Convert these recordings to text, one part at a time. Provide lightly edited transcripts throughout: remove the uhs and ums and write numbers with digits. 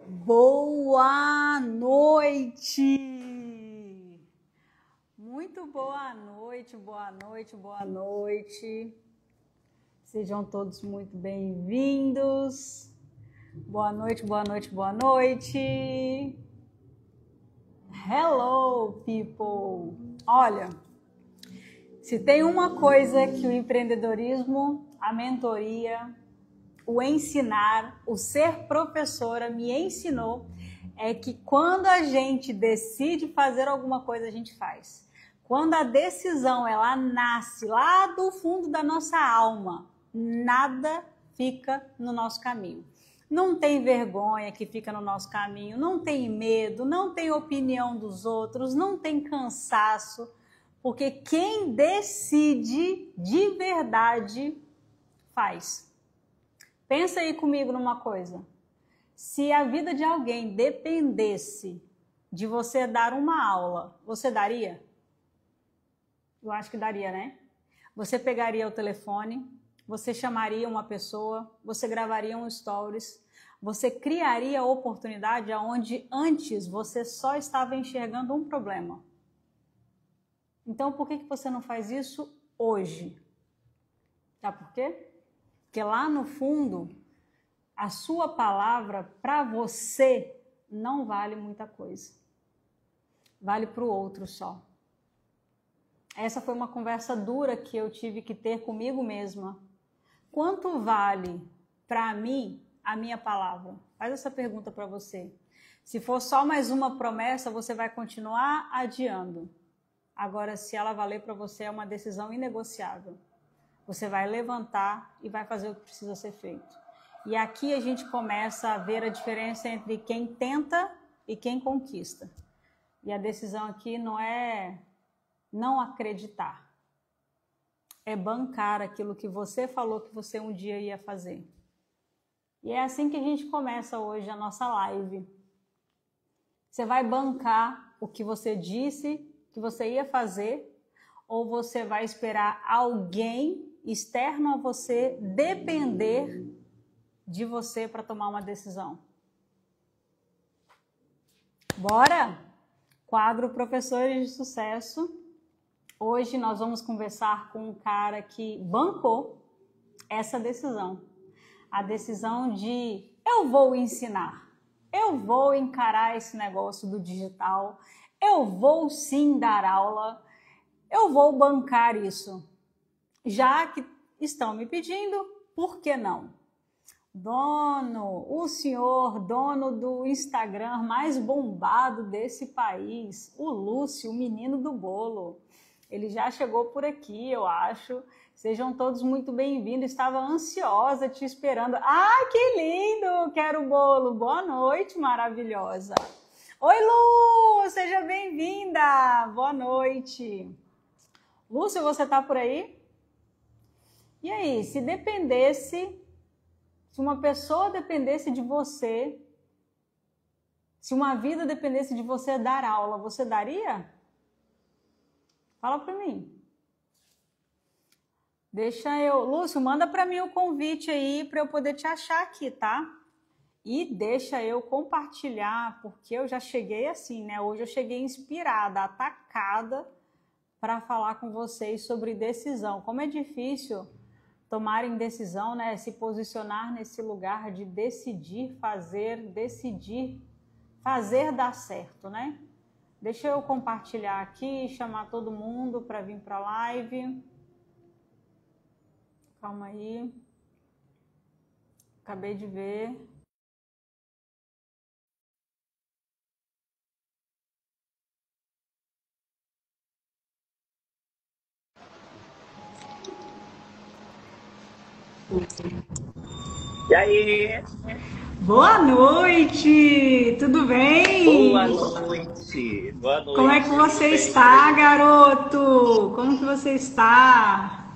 Boa noite! Muito boa noite, boa noite, boa noite. Sejam todos muito bem-vindos. Boa noite, boa noite, boa noite. Hello, people! Olha, se tem uma coisa que o empreendedorismo, a mentoria, o ensinar, o ser professora me ensinou, é que quando a gente decide fazer alguma coisa, a gente faz. Quando a decisão ela nasce lá do fundo da nossa alma, nada fica no nosso caminho. Não tem vergonha que fica no nosso caminho, não tem medo, não tem opinião dos outros, não tem cansaço, porque quem decide de verdade faz. Pensa aí comigo numa coisa. Se a vida de alguém dependesse de você dar uma aula, você daria? Eu acho que daria, né? Você pegaria o telefone, você chamaria uma pessoa, você gravaria um stories, você criaria a oportunidade onde antes você só estava enxergando um problema. Então, por que você não faz isso hoje? Sabe por quê? Porque lá no fundo, a sua palavra para você não vale muita coisa. Vale para o outro só. Essa foi uma conversa dura que eu tive que ter comigo mesma. Quanto vale para mim a minha palavra? Faz essa pergunta para você. Se for só mais uma promessa, você vai continuar adiando. Agora, se ela valer para você, é uma decisão inegociável. Você vai levantar e vai fazer o que precisa ser feito. E aqui a gente começa a ver a diferença entre quem tenta e quem conquista. E a decisão aqui não é não acreditar. É bancar aquilo que você falou que você um dia ia fazer. E é assim que a gente começa hoje a nossa live. Você vai bancar o que você disse que você ia fazer, ou você vai esperar alguém externo a você depender de você para tomar uma decisão? Bora? Quadro Professores de Sucesso. Hoje nós vamos conversar com um cara que bancou essa decisão. A decisão de eu vou ensinar, eu vou encarar esse negócio do digital, eu vou sim dar aula, eu vou bancar isso. Já que estão me pedindo, por que não? O senhor dono do Instagram mais bombado desse país, o Lúcio, o menino do bolo. Ele já chegou por aqui, eu acho. Sejam todos muito bem-vindos. Estava ansiosa te esperando. Ah, que lindo! Quero bolo. Boa noite, maravilhosa. Oi, Lu! Seja bem-vinda! Boa noite. Lúcio, você tá por aí? E aí, se uma pessoa dependesse de você, se uma vida dependesse de você dar aula, você daria? Fala para mim. Lúcio, manda para mim o convite aí para eu poder te achar aqui, tá? E deixa eu compartilhar, porque eu já cheguei assim, né? Hoje eu cheguei inspirada, atacada, para falar com vocês sobre decisão. Como é difícil tomarem decisão, né? Se posicionar nesse lugar de decidir fazer dar certo, né? Deixa eu compartilhar aqui, chamar todo mundo para vir para a live. Calma aí. Acabei de ver. E aí? Boa noite! Tudo bem? Boa noite! Boa noite! Como é que você está, garoto? Como que você está?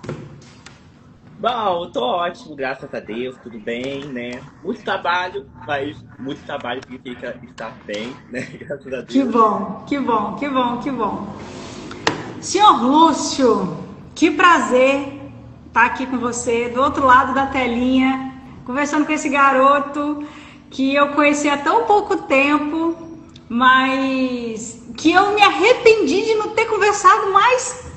Bom, eu tô ótimo, graças a Deus, tudo bem, né? Muito trabalho, mas muito trabalho significa estar bem, né? Graças a Deus. Que bom, que bom, que bom, que bom. Senhor Lúcio, que prazer estar aqui com você, do outro lado da telinha, conversando com esse garoto que eu conheci há tão pouco tempo, mas que eu me arrependi de não ter conversado mais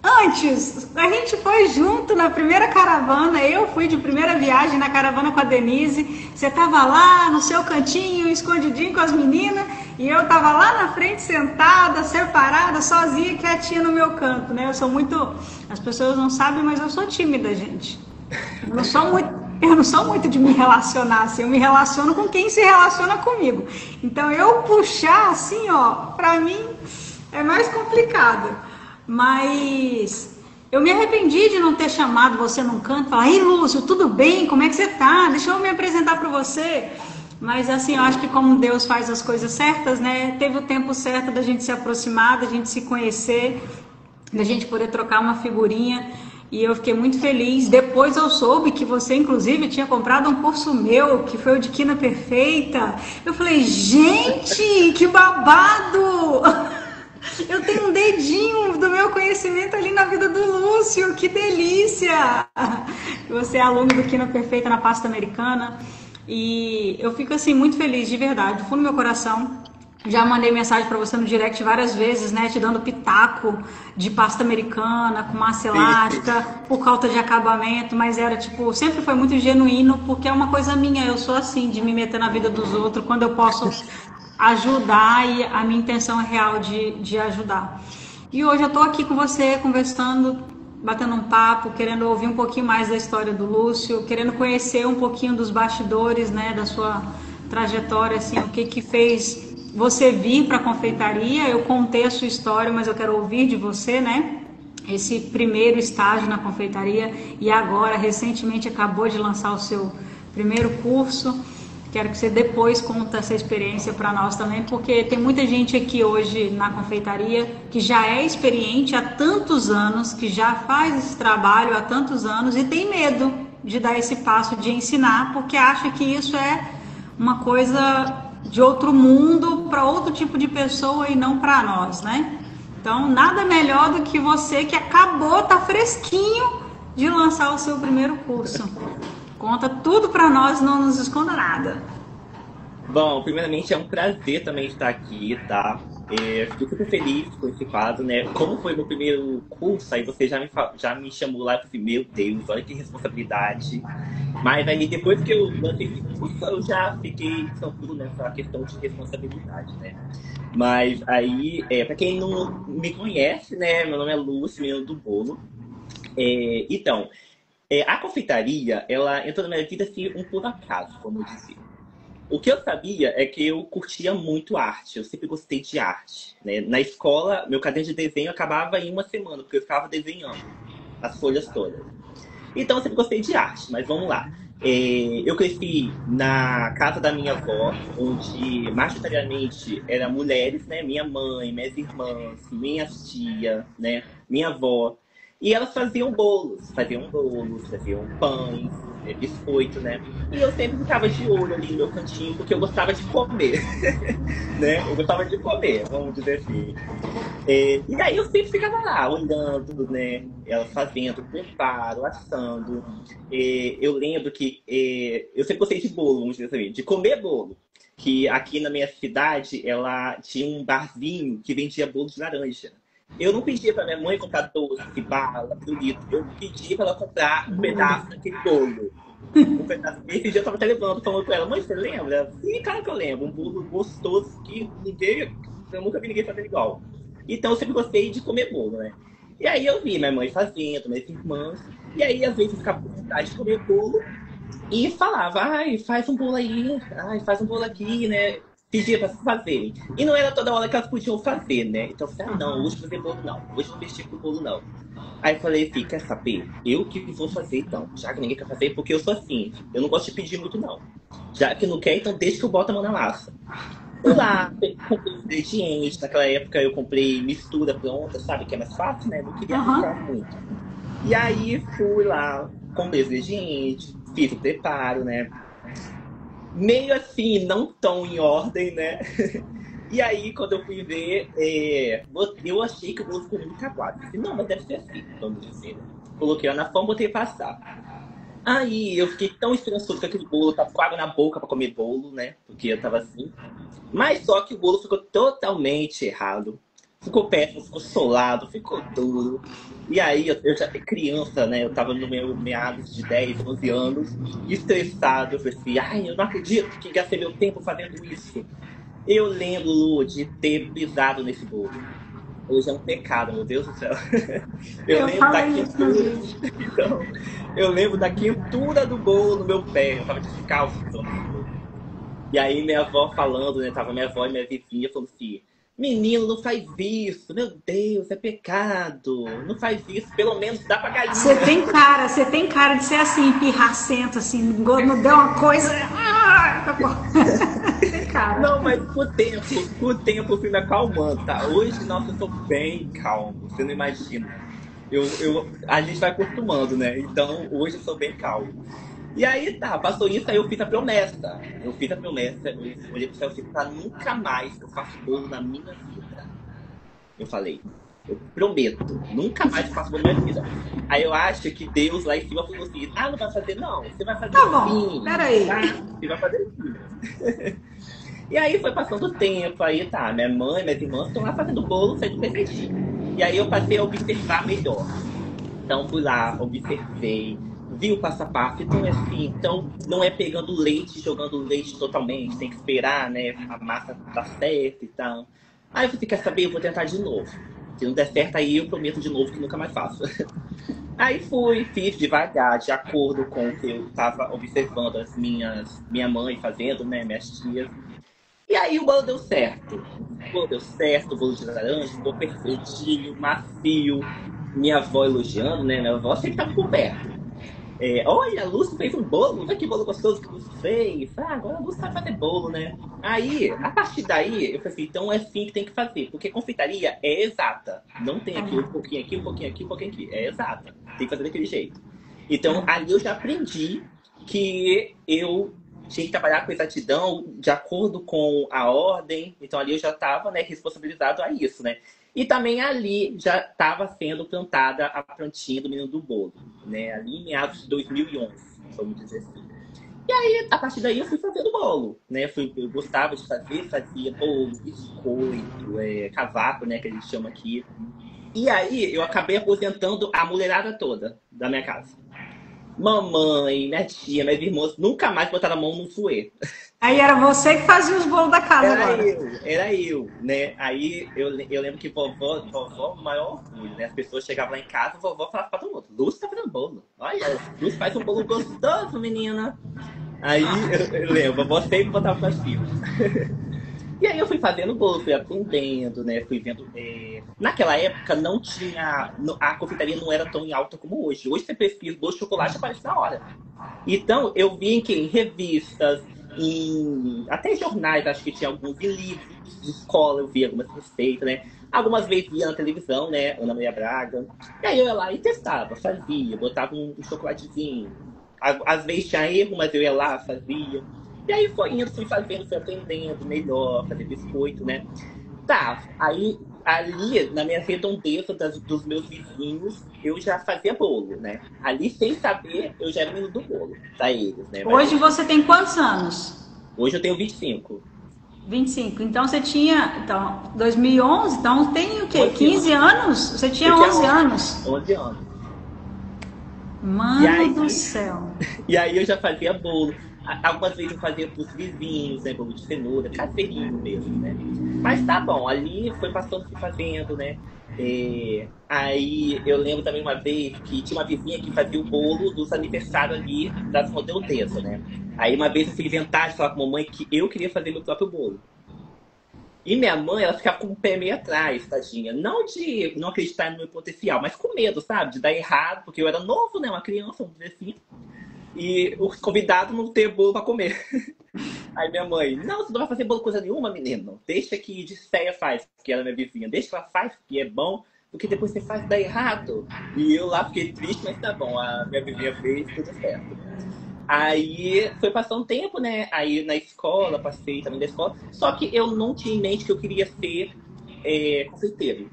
antes. A gente foi junto na primeira caravana, eu fui de primeira viagem na caravana com a Denise, você estava lá no seu cantinho, escondidinho com as meninas, e eu estava lá na frente sentada, separada, sozinha, quietinha no meu canto, né? Eu sou muito... As pessoas não sabem, mas eu sou tímida, gente. Eu não sou muito de me relacionar assim, eu me relaciono com quem se relaciona comigo. Então eu puxar assim, ó, pra mim é mais complicado. Mas eu me arrependi de não ter chamado você num canto e falar: ei, Lúcio, tudo bem? Como é que você tá? Deixa eu me apresentar para você. Mas assim, eu acho que como Deus faz as coisas certas, né? Teve o tempo certo da gente se aproximar, da gente se conhecer, da gente poder trocar uma figurinha. E eu fiquei muito feliz. Depois eu soube que você, inclusive, tinha comprado um curso meu, que foi o de Quina Perfeita. Eu falei: gente, que babado! Eu tenho um dedinho do meu conhecimento ali na vida do Lúcio, que delícia! Você é aluno do Quina Perfeita na Pasta Americana e eu fico assim muito feliz, de verdade, do fundo do meu coração. Já mandei mensagem para você no direct várias vezes, né, te dando pitaco de pasta americana com massa elástica por falta de acabamento, mas era tipo, sempre foi muito genuíno, porque é uma coisa minha, eu sou assim, de me meter na vida dos outros quando eu posso ajudar, e a minha intenção é real de ajudar. E hoje eu tô aqui com você, conversando, batendo um papo, querendo ouvir um pouquinho mais da história do Lúcio, querendo conhecer um pouquinho dos bastidores, né, da sua trajetória, assim, o que fez você vir para a confeitaria. Eu contei a sua história, mas eu quero ouvir de você, né, esse primeiro estágio na confeitaria, e agora, recentemente, acabou de lançar o seu primeiro curso. Quero que você depois conte essa experiência para nós também, porque tem muita gente aqui hoje na confeitaria que já é experiente há tantos anos, que já faz esse trabalho há tantos anos e tem medo de dar esse passo de ensinar, porque acha que isso é uma coisa de outro mundo, para outro tipo de pessoa e não para nós, né? Então, nada melhor do que você que acabou, tá fresquinho de lançar o seu primeiro curso. Conta tudo para nós, não nos esconda nada. Bom, primeiramente é um prazer também estar aqui, tá? Fico super feliz com esse quadro, né? Como foi meu primeiro curso, aí você já me chamou lá e falei: meu Deus, olha que responsabilidade. Mas aí depois que eu lancei esse curso, eu já fiquei tranquilo nessa questão de responsabilidade, né? Mas aí, para quem não me conhece, né? Meu nome é Lúcio, menino do bolo. Então, a confeitaria, ela entrou na minha vida assim, um por acaso, como eu disse. O que eu sabia é que eu curtia muito arte, eu sempre gostei de arte, né? Na escola, meu caderno de desenho acabava em uma semana, porque eu ficava desenhando as folhas todas. Então eu sempre gostei de arte, mas vamos lá. Eu cresci na casa da minha avó, onde majoritariamente eram mulheres, né? Minha mãe, minhas irmãs, minhas tias, né? Minha avó. E elas faziam bolos, faziam pães, biscoito, né? E eu sempre ficava de olho ali no meu cantinho, porque eu gostava de comer, né? Eu gostava de comer, vamos dizer assim. E aí eu sempre ficava lá, olhando, né? Elas fazendo, preparo, assando. Eu lembro que eu sempre gostei de bolo, vamos dizer assim, de comer bolo. Que aqui na minha cidade, ela tinha um barzinho que vendia bolo de laranja. Eu não pedia pra minha mãe comprar doce, bala, pirulito. Eu pedia pra ela comprar um pedaço daquele bolo. Um pedaço. Esse dia eu tava até levando, falando com ela: mãe, você lembra? Sim, cara que eu lembro. Um bolo gostoso que eu nunca vi ninguém fazer igual. Então eu sempre gostei de comer bolo, né? E aí eu vi minha mãe fazendo, minhas irmãs. E aí às vezes eu ficava com vontade de comer bolo e falava: ai, faz um bolo aí, ai, faz um bolo aqui, né? Pedia pra se fazerem. E não era toda hora que elas podiam fazer, né? Então eu falei: não, hoje fazer bolo não. Hoje não mexer com bolo não. Aí eu falei assim: quer saber? Eu que vou fazer então. Já que ninguém quer fazer, porque eu sou assim. Eu não gosto de pedir muito não. Já que não quer, então deixa que eu boto a mão na massa. Fui lá, comprei os ingredientes. Naquela época eu comprei mistura pronta, sabe? Que é mais fácil, né? Não queria comprar muito. E aí fui lá, comprei os ingredientes, fiz o preparo, né? Meio assim, não tão em ordem, né? E aí, quando eu fui ver, eu achei que o bolo ficou muito aguado. Falei: não, mas deve ser assim, vamos dizer. Coloquei ela na forma, botei passar. Aí eu fiquei tão esperançoso com aquele bolo, tava com água na boca pra comer bolo, né? Porque eu tava assim. Mas só que o bolo ficou totalmente errado. Ficou péssimo, ficou solado, ficou duro. E aí eu já criança, né? Eu tava no meu meados de 10, 11 anos, estressado. Eu falei assim, ai, eu não acredito que gastei meu tempo fazendo isso. Eu lembro, Lu, de ter pisado nesse bolo. Hoje é um pecado, meu Deus do céu. Eu Eu lembro da falei isso no quentura. vídeo. Então, eu lembro da quentura do bolo no meu pé. Eu tava descalço pisando nesse bolo. E aí minha avó falando, né? Tava minha avó e minha vizinha falando assim: menino, não faz isso, meu Deus, é pecado. Não faz isso, pelo menos dá pra galinha. Você tem cara de ser assim, pirracento, assim, não deu uma coisa. Tem cara. Não, mas com o tempo eu fui me acalmando, tá? Hoje, nossa, eu tô bem calmo, você não imagina. A gente vai acostumando, né? Então, hoje eu sou bem calmo. E aí, tá, passou isso, aí eu fiz a promessa. Eu fiz a promessa, eu olhei pro céu assim, pra nunca mais eu faço bolo na minha vida. Eu falei, eu prometo, nunca mais eu faço bolo na minha vida. Aí eu acho que Deus lá em cima falou assim, ah, não vai fazer não, você vai fazer Tá bom, sim, peraí. tá? Você vai fazer sim. E aí foi passando o tempo, aí tá, minha mãe, minhas irmãs estão lá fazendo bolo, saindo perfeitinho. E aí eu passei a observar melhor. Então fui lá, observei, vi o passo a passo. Então é assim, então não é pegando leite e jogando leite totalmente, tem que esperar, né, a massa tá certa e tal. Aí eu falei, quer saber, eu vou tentar de novo. Se não der certo, aí eu prometo de novo que nunca mais faço. Aí fui, fiz devagar, de acordo com o que eu estava observando minha mãe fazendo, né, minhas tias. E aí o bolo deu certo. O bolo deu certo, o bolo de laranja ficou perfeitinho, macio. Minha avó elogiando, né? Minha avó sempre estava por perto. É, olha, a Lúcia fez um bolo, olha que bolo gostoso que a Lúcia fez. Ah, agora a Lúcia sabe fazer bolo, né? Aí, a partir daí, eu falei assim, então é assim que tem que fazer. Porque confeitaria é exata. Não tem aqui um pouquinho aqui, um pouquinho aqui, um pouquinho aqui. É exata. Tem que fazer daquele jeito. Então, ali eu já aprendi que eu tinha que trabalhar com exatidão, de acordo com a ordem. Então, ali eu já estava, né, responsabilizado a isso, né? E também ali já estava sendo plantada a plantinha do Menino do Bolo, né? Ali em meados de 2011, vamos dizer assim. E aí, a partir daí, eu fui fazendo bolo, né? Eu gostava de fazer, fazia bolo, biscoito, cavaco, né? Que a gente chama aqui. E aí, eu acabei aposentando a mulherada toda da minha casa. Mamãe, minha tia, minhas irmãs nunca mais botaram a mão no fouet. Aí era você que fazia os bolos da casa agora. Era eu, né? Aí eu lembro que vovó, o maior orgulho, né? As pessoas chegavam lá em casa, vovó falava pra todo mundo, Lúcia tá fazendo bolo. Olha, Lúcia faz um bolo gostoso, menina. Aí eu lembro, vovó sempre botava pra cima. E aí eu fui fazendo bolo, fui aprendendo, né? Fui vendo. Naquela época não tinha. A confeitaria não era tão em alta como hoje. Hoje você pesquisa bolo de chocolate e aparece na hora. Então eu vi em revistas, em até jornais, acho que tinha alguns em livros de escola, eu vi algumas receitas, né? Algumas vezes via na televisão, né? Ana Maria Braga. E aí eu ia lá e testava, fazia, botava um chocolatezinho. Às vezes tinha erro, mas eu ia lá, fazia. E aí foi indo, fui fazendo, fui aprendendo melhor, fazer biscoito, né? Tá, aí ali na minha redondeza dos meus vizinhos, eu já fazia bolo, né? Ali, sem saber, eu já era menino do bolo, pra eles, né? Hoje você tem quantos anos? Hoje eu tenho 25. 25. Então você tinha, então, 2011, então tem o quê? 11 15 anos? Você tinha 11 anos? 11 anos. Mano do céu. E aí eu já fazia bolo. Algumas vezes eu fazia pros vizinhos, né? Bolo de cenoura, caseirinho mesmo, né? Mas tá bom, ali foi passando, fui fazendo, né? Aí eu lembro também uma vez que tinha uma vizinha que fazia o bolo dos aniversários ali das redondezas, né? Aí uma vez eu fui inventar de falar com a mamãe que eu queria fazer meu próprio bolo. E minha mãe, ela ficava com o pé meio atrás, tadinha. Não de não acreditar no meu potencial, mas com medo, sabe? De dar errado, porque eu era novo, né? Uma criança, vamos dizer assim. E os convidados não ter bolo pra comer. Aí minha mãe, não, você não vai fazer bolo coisa nenhuma, menino. Deixa que de Céia faz, que ela é minha vizinha. Deixa que ela faz, que é bom, porque depois você faz e dá errado. E eu lá fiquei triste, mas tá bom. A minha vizinha fez, tudo certo. Aí foi passando um tempo, né? Aí na escola, passei também da escola. Só que eu não tinha em mente que eu queria ser confeiteiro.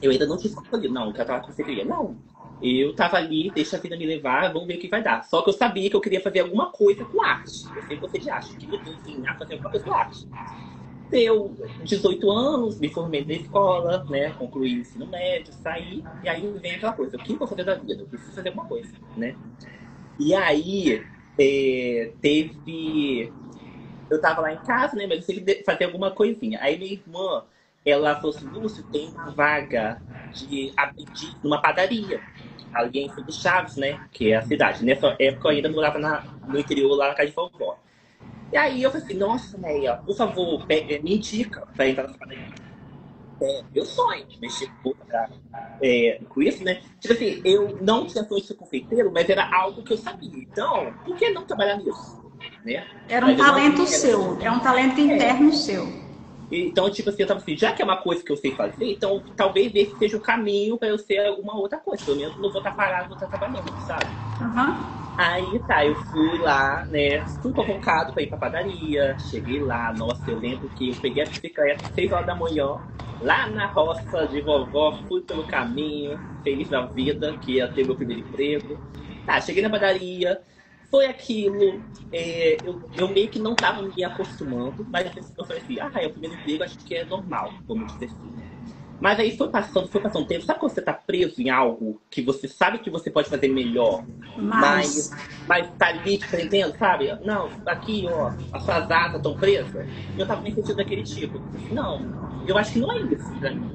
Eu ainda não tinha escolhido, não, que eu tava confeiteria. Não. Eu tava ali, deixa a vida me levar, vamos ver o que vai dar. Só que eu sabia que eu queria fazer alguma coisa com arte. Eu sempre gostei de arte, eu queria ensinar a fazer alguma coisa com arte. Deu 18 anos, me formei na escola, né? Concluí o ensino médio, saí, e aí vem aquela coisa, o que eu vou fazer da vida? Eu preciso fazer alguma coisa, né? E aí, teve. Eu tava lá em casa, né? Mas eu sempre fazer alguma coisinha. Aí minha irmã, ela falou assim: Lúcio, tem uma vaga de aprendiz numa padaria. Ali em Santo Chaves, né? Que é a cidade. Nessa época eu ainda morava no interior, lá na casa de vovó. E aí eu falei assim: nossa, Neia, por favor, me indica pra entrar nessa padaria. Meu sonho de mexer com isso, né? Tipo assim, eu não tinha sonho de ser confeiteiro, mas era algo que eu sabia. Então, por que não trabalhar nisso? Né? Era um Mas eu não talento tinha. seu, é um talento interno seu. Então, tipo assim, eu tava assim, já que é uma coisa que eu sei fazer, então talvez esse seja o caminho pra eu ser alguma outra coisa. Pelo menos não vou estar parado, vou estar trabalhando, sabe? Uhum. Aí tá, eu fui lá, né? Fui convocado pra ir pra padaria. Cheguei lá, nossa, eu lembro que eu peguei a bicicleta às 6 horas da manhã, lá na roça de vovó, fui pelo caminho, feliz da vida, que ia ter meu primeiro emprego. Tá, cheguei na padaria, foi aquilo. Eu meio que não tava me acostumando, mas eu falei assim, é o primeiro emprego, acho que é normal, vamos dizer assim. Mas aí foi passando tempo. Sabe quando você tá preso em algo que você sabe que você pode fazer melhor, Mas, mas, mas tá ali te prendendo, sabe? Não, aqui, ó, as suas asas estão presas. E eu tava me sentindo daquele tipo. Não, eu acho que não é isso pra mim,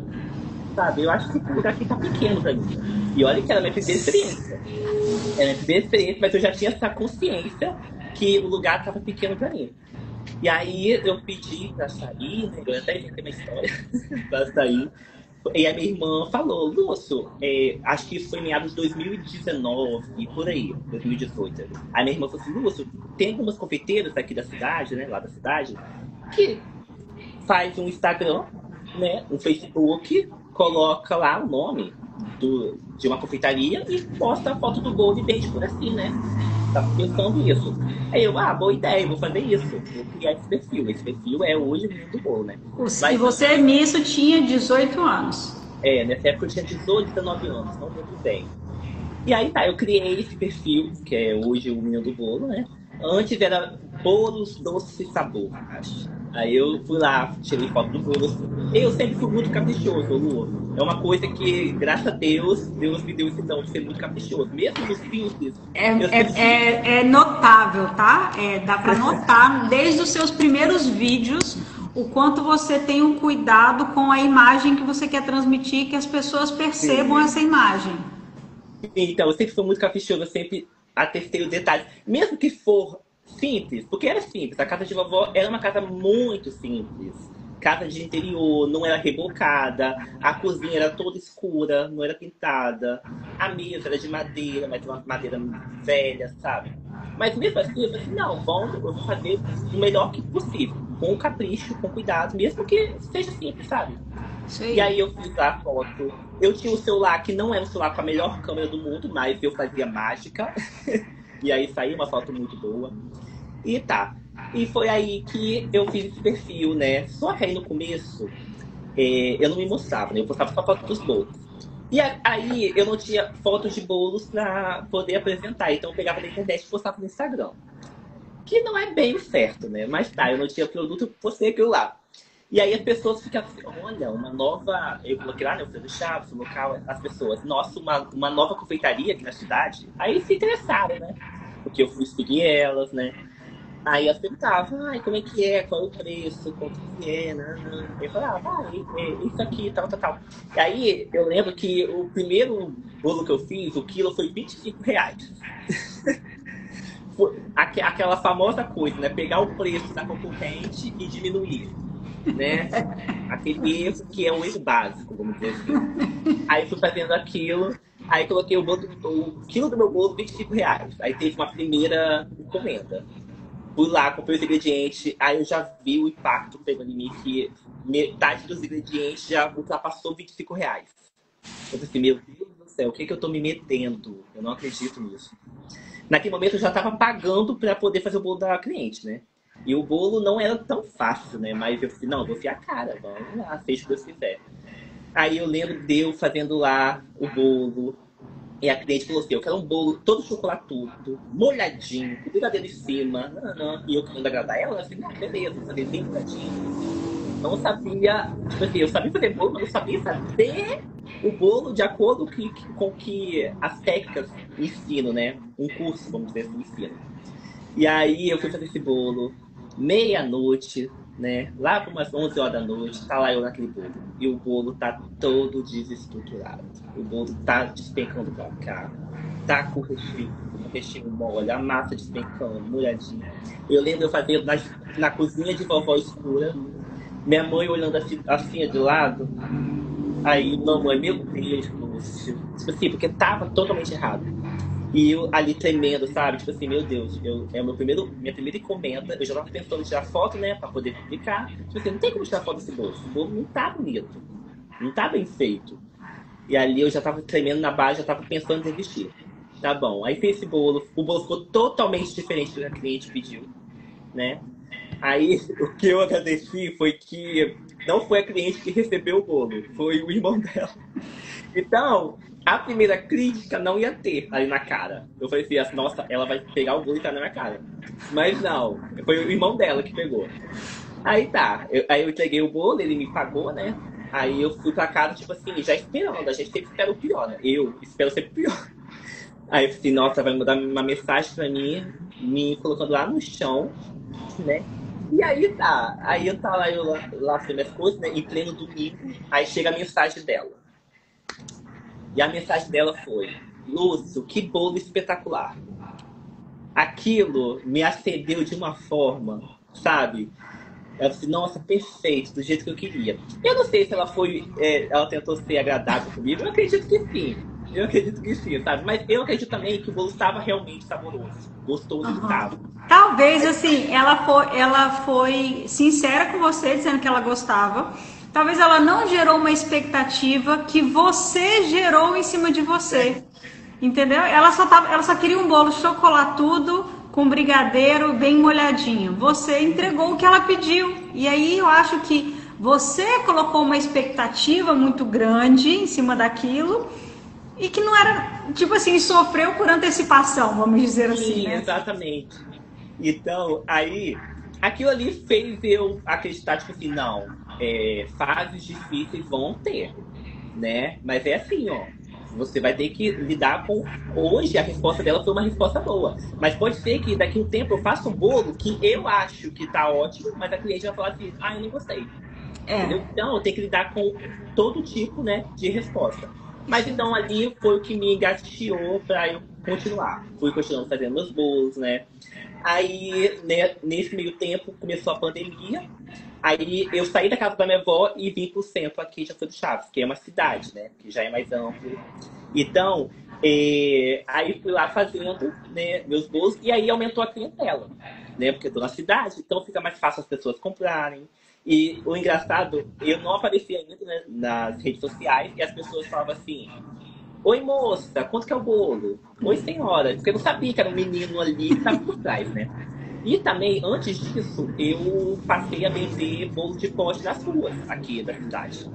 sabe? Eu acho que esse lugar aqui tá pequeno pra mim. E olha que era a minha primeira experiência. Era a minha primeira experiência, mas eu já tinha essa consciência que o lugar tava pequeno pra mim. E aí eu pedi pra sair, né? Eu até inventei uma história pra sair. E a minha irmã falou, Lúcio, acho que isso foi em meados de 2019, por aí, 2018. Aí minha irmã falou assim, Lúcio, tem algumas confeiteiras aqui da cidade, né, lá da cidade, que faz um Instagram, né, um Facebook, coloca lá o nome de uma confeitaria e posta a foto do bolo e vende por assim, né? Tava pensando nisso. Aí eu, boa ideia, vou fazer isso. Vou criar esse perfil. Esse perfil é hoje o menino do bolo, né? e você nisso tinha 18 anos. Nessa época eu tinha 18, 19 anos, não lembro bem. E aí tá, eu criei esse perfil, que é hoje o menino do bolo, né? Antes era bolos, doce e sabor, acho. Aí eu fui lá, tirei foto do bolo. Eu sempre fui muito caprichoso, Lu. É uma coisa que, graças a Deus, Deus me deu esse dom de ser muito caprichoso. Mesmo nos simples. É notável, tá? Dá pra notar desde os seus primeiros vídeos o quanto você tem um cuidado com a imagem que você quer transmitir, que as pessoas percebam essa imagem. Então, eu sempre fui muito caprichoso, eu sempre atestei os detalhes. Mesmo que for simples, porque era simples. A casa de vovó era uma casa muito simples. Casa de interior, não era rebocada. A cozinha era toda escura, não era pintada. A mesa era de madeira, mas uma madeira velha, sabe? Mas mesmo assim, eu falei assim, não, eu vou fazer o melhor que possível. Com capricho, com cuidado, mesmo que seja simples, sabe? Sim. E aí eu fiz a foto. Eu tinha um celular que não era um celular com a melhor câmera do mundo, mas eu fazia mágica. E aí saiu uma foto muito boa. E tá. E foi aí que eu fiz esse perfil, né? Só que aí no começo, eu não me mostrava, né? Eu postava só foto dos bolos. E aí eu não tinha fotos de bolos pra poder apresentar. Então eu pegava na internet e postava no Instagram. Que não é bem certo, né? Mas tá, eu não tinha produto, postei aquilo lá. E aí as pessoas ficam assim, olha, uma nova. Eu coloquei lá, né? O Fernando Chaves, o local, as pessoas, nossa, uma nova confeitaria aqui na cidade. Aí se interessaram, né? Porque eu fui seguir elas, né? Aí elas perguntavam, como é que é? Qual é o preço? Quanto que é? Eu falava, isso aqui, tal, tal, tal. E aí eu lembro que o primeiro bolo que eu fiz, o quilo foi R$ 25. Aquela famosa coisa, né? Pegar o preço da concorrente e diminuir, né? Aquele erro que é o erro básico, vamos dizer assim. Aí fui fazendo aquilo, aí coloquei o quilo do meu bolo, R$ 25. Aí teve uma primeira encomenda. Fui lá, comprei os ingredientes, aí eu já vi o impacto pegando em mim, que metade dos ingredientes já ultrapassou R$ 25. Eu pensei, meu Deus do céu, o que eu tô me metendo? Eu não acredito nisso. Naquele momento eu já estava pagando para poder fazer o bolo da cliente, né? E o bolo não era tão fácil, né? Mas eu falei, não, eu vou enfiar a cara, vamos lá, seja o que Deus quiser. Aí eu lembro de eu fazendo lá o bolo. E a cliente falou assim, eu quero um bolo todo chocolatudo, molhadinho, com brigadeiro em cima. Não. E eu querendo agradar ela, assim, não, beleza, vou fazer bem molhadinho. Não sabia, tipo assim, eu sabia fazer bolo, mas não sabia fazer o bolo de acordo com que as técnicas ensinam, né? Um curso, vamos dizer assim, ensino. E aí eu fui fazer esse bolo, meia-noite, né? Lá por umas 11 horas da noite, tá lá eu naquele bolo. E o bolo tá todo desestruturado. O bolo tá despencando pra cá. Tá com o recheio mole, a massa despencando, molhadinha. Eu lembro eu fazendo na cozinha de vovó escura, minha mãe olhando assim de lado. Aí, mamãe, meu Deus, Lúcio. Tipo assim, porque tava totalmente errado. E eu ali tremendo, sabe? Tipo assim, meu Deus, é minha primeira encomenda. Eu já tava pensando em tirar foto, né? Pra poder publicar. Tipo assim, não tem como tirar foto desse bolo. Esse bolo não tá bonito. Não tá bem feito. E ali eu já tava tremendo na base, já tava pensando em desistir. Tá bom. Aí fiz esse bolo. O bolo ficou totalmente diferente do que a cliente pediu, né? Aí o que eu agradeci foi que não foi a cliente que recebeu o bolo, foi o irmão dela. Então, a primeira crítica não ia ter ali na cara. Eu falei assim, nossa, ela vai pegar o bolo e tá na minha cara. Mas não, foi o irmão dela que pegou. Aí tá, aí eu entreguei o bolo, ele me pagou, né? Aí eu fui pra casa, tipo assim, já esperando, a gente sempre espera o pior, né? Eu espero sempre o pior. Aí eu falei, nossa, vai mandar uma mensagem pra mim, me colocando lá no chão, né? E aí tá, aí eu tava lá fazendo as coisas, né? Em pleno domingo, aí chega a mensagem dela. E a mensagem dela foi, Lúcio, que bolo espetacular. Aquilo me acendeu de uma forma, sabe? Ela disse, nossa, perfeito, do jeito que eu queria. Eu não sei se ela ela tentou ser agradável comigo, eu acredito que sim. Eu acredito que sim, sabe? Mas eu acredito também que o bolo estava realmente saboroso. Gostoso ele estava. Talvez, assim, ela foi sincera com você, dizendo que ela gostava. Talvez ela não gerou uma expectativa que você gerou em cima de você. Entendeu? Ela só queria um bolo chocolatudo com brigadeiro bem molhadinho. Você entregou o que ela pediu. E aí eu acho que você colocou uma expectativa muito grande em cima daquilo e que não era, tipo assim, sofreu por antecipação, vamos dizer assim, Sim, né? exatamente. Então, aí, aquilo ali fez eu acreditar, tipo assim, não, fases difíceis vão ter, né? Mas é assim, ó, você vai ter que lidar com... Hoje, a resposta dela foi uma resposta boa. Mas pode ser que daqui a um tempo eu faça um bolo que eu acho que tá ótimo, mas a cliente vai falar assim, eu não gostei. Entendeu? Então, eu tenho que lidar com todo tipo, né, de resposta. Mas então ali foi o que me engatilhou para eu continuar. Fui continuando fazendo meus bolos, né? Aí, né, nesse meio tempo, começou a pandemia. Aí eu saí da casa da minha avó e vim pro centro aqui de Alfredo Chaves, que é uma cidade, né? Que já é mais amplo. Então, aí fui lá fazendo, né, meus bolos e aí aumentou a clientela, né? Porque eu tô na cidade, então fica mais fácil as pessoas comprarem. E o engraçado, eu não aparecia ainda, né, nas redes sociais e as pessoas falavam assim, oi moça, quanto que é o bolo? Oi senhora, porque eu não sabia que era um menino ali que estava por trás, né? E também, antes disso, eu passei a vender bolo de pote nas ruas aqui da cidade.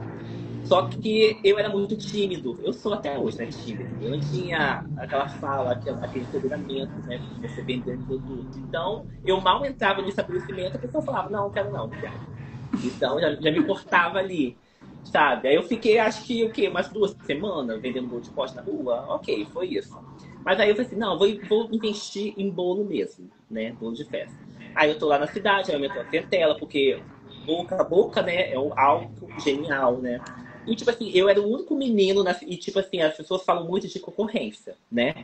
Só que eu era muito tímido, eu sou até hoje, né, tímido. Eu não tinha aquela fala, aquele empoderamento, né, de você vendendo produto. Então, eu mal entrava no estabelecimento, a pessoa falava, não quero não, obrigado. Então, já me cortava ali, sabe? Aí eu fiquei, acho que, o quê? Umas 2 semanas vendendo bolo de pote na rua. Ok, foi isso. Mas aí eu falei assim, não, vou investir em bolo mesmo, né? Bolo de festa. Aí eu tô lá na cidade, aí aumentou a clientela, porque boca a boca, né? É algo genial, né? E, tipo assim, eu era o único menino, e, tipo assim, as pessoas falam muito de concorrência, né?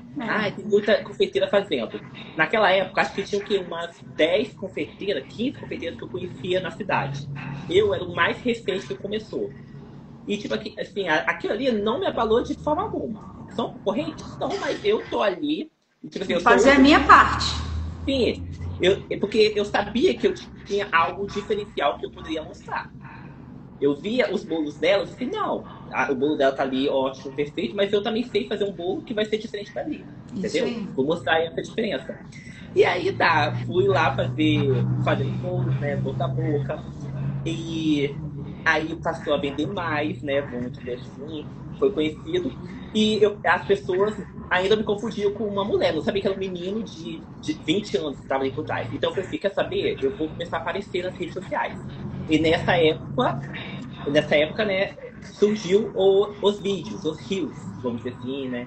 Tem muita confeiteira fazendo. Naquela época, acho que tinha o quê? Umas 10 confeiteiras, 15 confeiteiras que eu conhecia na cidade. Eu era o mais recente que começou. E, tipo, assim, aquilo ali não me abalou de forma alguma. São concorrentes? Não, mas eu tô ali. Tipo assim, fazer a minha parte. Sim, porque eu sabia que eu tinha algo diferencial que eu poderia mostrar. Eu via os bolos dela e disse, não, o bolo dela tá ali ótimo, perfeito, mas eu também sei fazer um bolo que vai ser diferente dali, entendeu? Vou mostrar essa diferença. E aí fui lá fazendo bolos, né, boca a boca. E Aí passou a vender mais, né? Vamos dizer assim, foi conhecido. E as pessoas ainda me confundiam com uma mulher. Não sabia que era um menino de 20 anos que estava ali por trás. Então eu falei assim, quer saber? Eu vou começar a aparecer nas redes sociais. E nessa época, né, surgiu os vídeos, os reels, vamos dizer assim, né?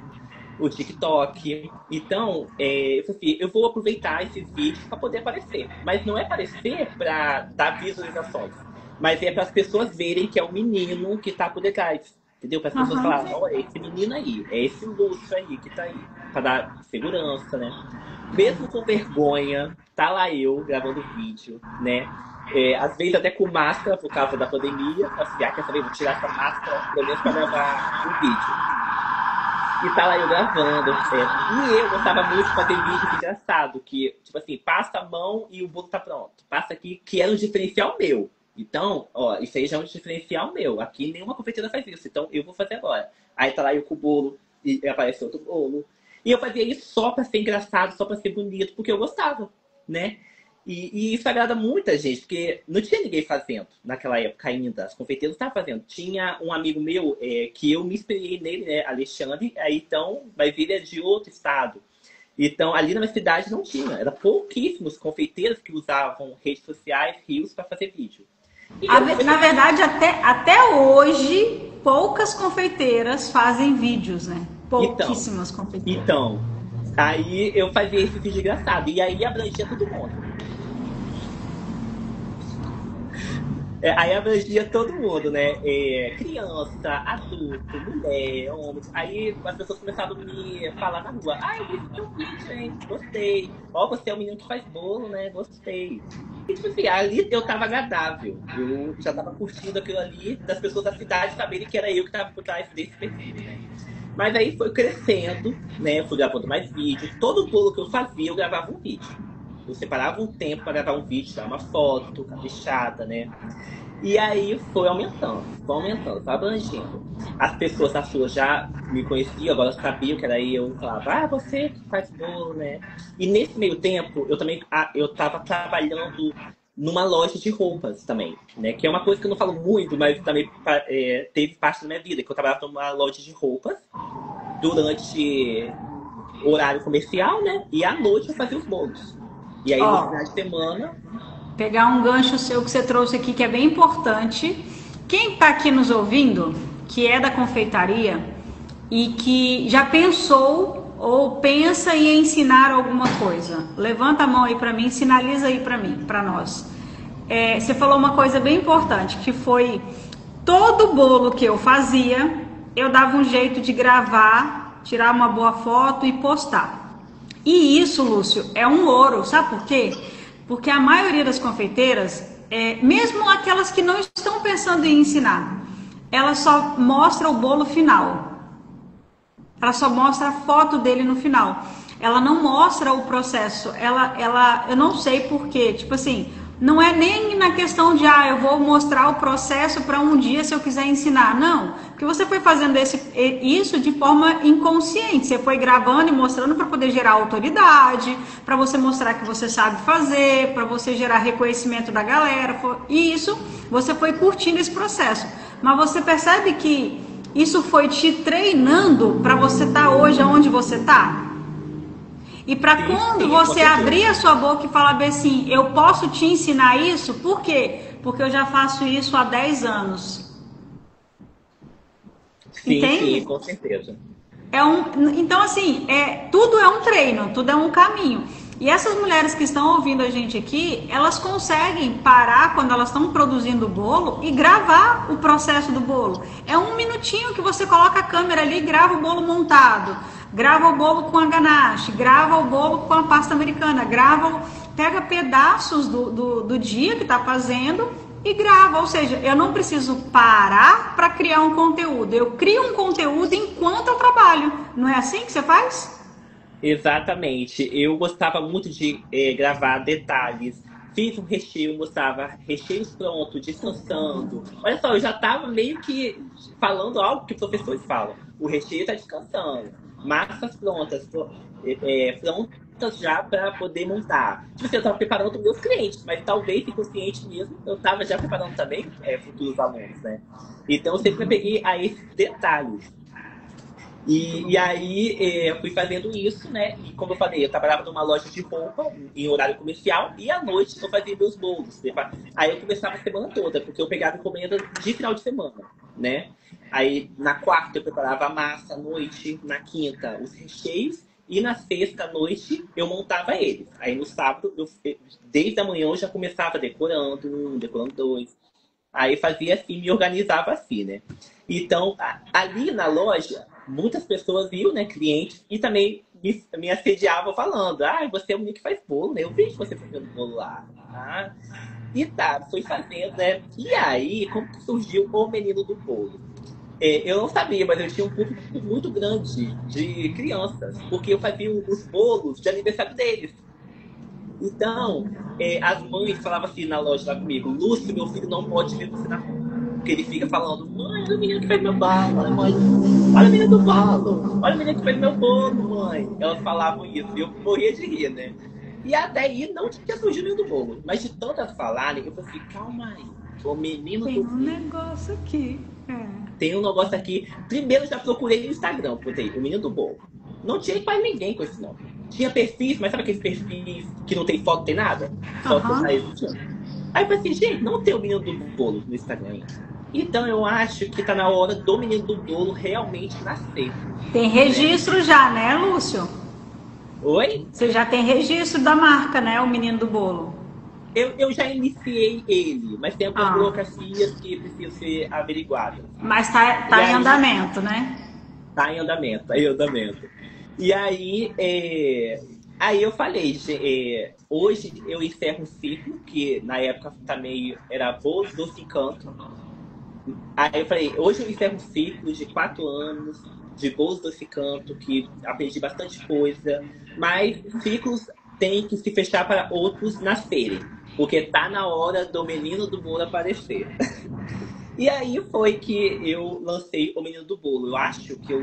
O TikTok. Então, eu falei assim, eu vou aproveitar esses vídeos para poder aparecer. Mas não é aparecer para dar visualizações, mas é para as pessoas verem que é o menino que tá por detrás. Entendeu? Para as pessoas Aham. falarem, olha, é esse menino aí, é esse Lúcio aí que tá aí. Para dar segurança, né? Mesmo com vergonha, tá lá eu gravando vídeo, né? Às vezes até com máscara por causa da pandemia. Assim, quer saber? Vou tirar essa máscara pelo menos para gravar um vídeo. E tá lá eu gravando, certo? E eu gostava muito de fazer vídeo engraçado, que, tipo assim, passa a mão e o bolo tá pronto. Passa aqui, que era um diferencial meu. Então, ó, isso aí já é um diferencial meu. Aqui nenhuma confeiteira faz isso, então eu vou fazer agora. Aí tá lá eu com o bolo, e aparece outro bolo. E eu fazia isso só pra ser engraçado, só pra ser bonito, porque eu gostava, né? E isso agrada muita gente, porque não tinha ninguém fazendo naquela época ainda. As confeiteiras estavam fazendo. Tinha um amigo meu que eu me inspirei nele, né? Alexandre, aí então, mas ele é de outro estado. Então, ali na minha cidade não tinha. Era pouquíssimos confeiteiros que usavam redes sociais, rios, para fazer vídeo. E eu Na verdade, até hoje, poucas confeiteiras fazem vídeos, né? então, Pouquíssimas confeiteiras. então, aí eu fazia esse vídeo engraçado. E aí abrangia todo mundo. Aí abrangia todo mundo, né? Criança, adulto, mulher, homem. Aí as pessoas começaram a me falar na rua. Ah, eu vi seu vídeo, hein? Gostei. Ó, você é o menino que faz bolo, né? Gostei. E, tipo assim, ali eu tava agradável. Eu já tava curtindo aquilo ali, das pessoas da cidade saberem que era eu que tava por trás desse perfil, né? Mas aí foi crescendo, né? Eu fui gravando mais vídeos. Todo bolo que eu fazia, eu gravava um vídeo. Eu separava um tempo para gravar um vídeo, tirar uma foto caprichada, né? E aí foi aumentando, foi abrangendo. As pessoas da sua já me conheciam, agora sabiam que era eu, falava, ah, você que faz bolo, né? E nesse meio tempo, eu tava trabalhando numa loja de roupas também, né? Que é uma coisa que eu não falo muito, mas também teve parte da minha vida, que eu trabalhava numa loja de roupas durante o horário comercial, né? E à noite eu fazia os bolos. E aí no Ó, final de semana, pegar um gancho seu que você trouxe aqui, que é bem importante. Quem está aqui nos ouvindo, que é da confeitaria e que já pensou ou pensa em ensinar alguma coisa, levanta a mão aí para mim, sinaliza aí para mim, para nós. Você falou uma coisa bem importante, que foi todo bolo que eu fazia, eu dava um jeito de gravar, tirar uma boa foto e postar. E isso, Lúcio, é um ouro, sabe por quê? Porque a maioria das confeiteiras, mesmo aquelas que não estão pensando em ensinar, elas só mostram o bolo final. Ela só mostra a foto dele no final. Ela não mostra o processo. Eu não sei porquê. Tipo assim, não é nem na questão de, eu vou mostrar o processo para um dia se eu quiser ensinar. Não, porque você foi fazendo isso de forma inconsciente. Você foi gravando e mostrando para poder gerar autoridade, para você mostrar que você sabe fazer, para você gerar reconhecimento da galera. E isso, você foi curtindo esse processo. Mas você percebe que isso foi te treinando para você estar hoje onde você está? E para quando você abrir a sua boca e falar bem assim, eu posso te ensinar isso? Por quê? Porque eu já faço isso há 10 anos. sim, Entende? sim, com certeza. Então, assim, tudo é um treino, tudo é um caminho. E essas mulheres que estão ouvindo a gente aqui, elas conseguem parar quando elas estão produzindo o bolo e gravar o processo do bolo. É um minutinho que você coloca a câmera ali e grava o bolo montado, grava o bolo com a ganache, grava o bolo com a pasta americana, pega pedaços do dia que está fazendo e grava. Ou seja, eu não preciso parar para criar um conteúdo, eu crio um conteúdo enquanto eu trabalho. Não é assim que você faz? Exatamente. Eu gostava muito de gravar detalhes. Fiz um recheio, mostrava recheios prontos, descansando. Olha só, eu já estava meio que falando algo que professores falam. O recheio está descansando. Massas prontas, prontas já para poder montar. Tipo assim, eu estava preparando os meus clientes, mas talvez inconsciente mesmo, eu estava já preparando também futuros alunos, né? Então eu sempre peguei a esses detalhes. E aí eu fui fazendo isso, né? E como eu falei, eu trabalhava numa loja de roupa em horário comercial e à noite eu fazia meus bolos. Aí eu começava a semana toda, porque eu pegava encomenda de final de semana, né? Aí na quarta eu preparava a massa à noite, na quinta os recheios e na sexta à noite eu montava eles. Aí no sábado, desde a manhã eu já começava decorando um, decorando dois. Aí fazia assim, me organizava assim, né? Então, ali na loja, muitas pessoas viam, né, clientes, e também me assediavam falando, você é o menino que faz bolo, né? Eu vejo você fazendo bolo lá. Ah, e tá, fui fazendo, né? E aí, como que surgiu o menino do bolo? Eu não sabia, mas eu tinha um público muito grande de crianças, porque eu fazia os bolos de aniversário deles. Então, as mães falavam assim na loja lá comigo, Lúcio, meu filho não pode ver você na rua. Porque ele fica falando, mãe, olha o menino que fez meu bolo, olha, mãe, olha o menino do bolo, olha o menino que fez meu bolo, mãe. Elas falavam isso, e eu morria de rir, né? E até aí não tinha surgido o menino do bolo. Mas de tantas falarem, eu falei assim, calma aí, o menino Tem do um bolo. negócio aqui. Tem um negócio aqui. Primeiro já procurei no Instagram, botei o menino do bolo. Não tinha quase ninguém com esse nome. Tinha perfis, mas sabe aqueles perfis que não tem foto, tem nada? Só Aham. aí eu falei assim, gente, não tem o menino do bolo no Instagram ainda. Então eu acho que tá na hora do menino do bolo realmente nascer. Tem registro já, né, Lúcio? Oi? Você já tem registro da marca, né, o menino do bolo? Eu já iniciei ele, mas tem algumas burocracias que precisam ser averiguadas. Mas tá em andamento, né? Tá em andamento, tá em andamento. E aí, aí eu falei, hoje eu encerro um ciclo, que na época também era Bolos Doce Encanto. Aí eu falei, hoje eu encerro um ciclo de 4 anos de Bolos Doce Encanto, que aprendi bastante coisa, mas ciclos têm que se fechar para outros nascerem, porque tá na hora do menino do bolo aparecer. E aí foi que eu lancei o Menino do Bolo. Eu acho que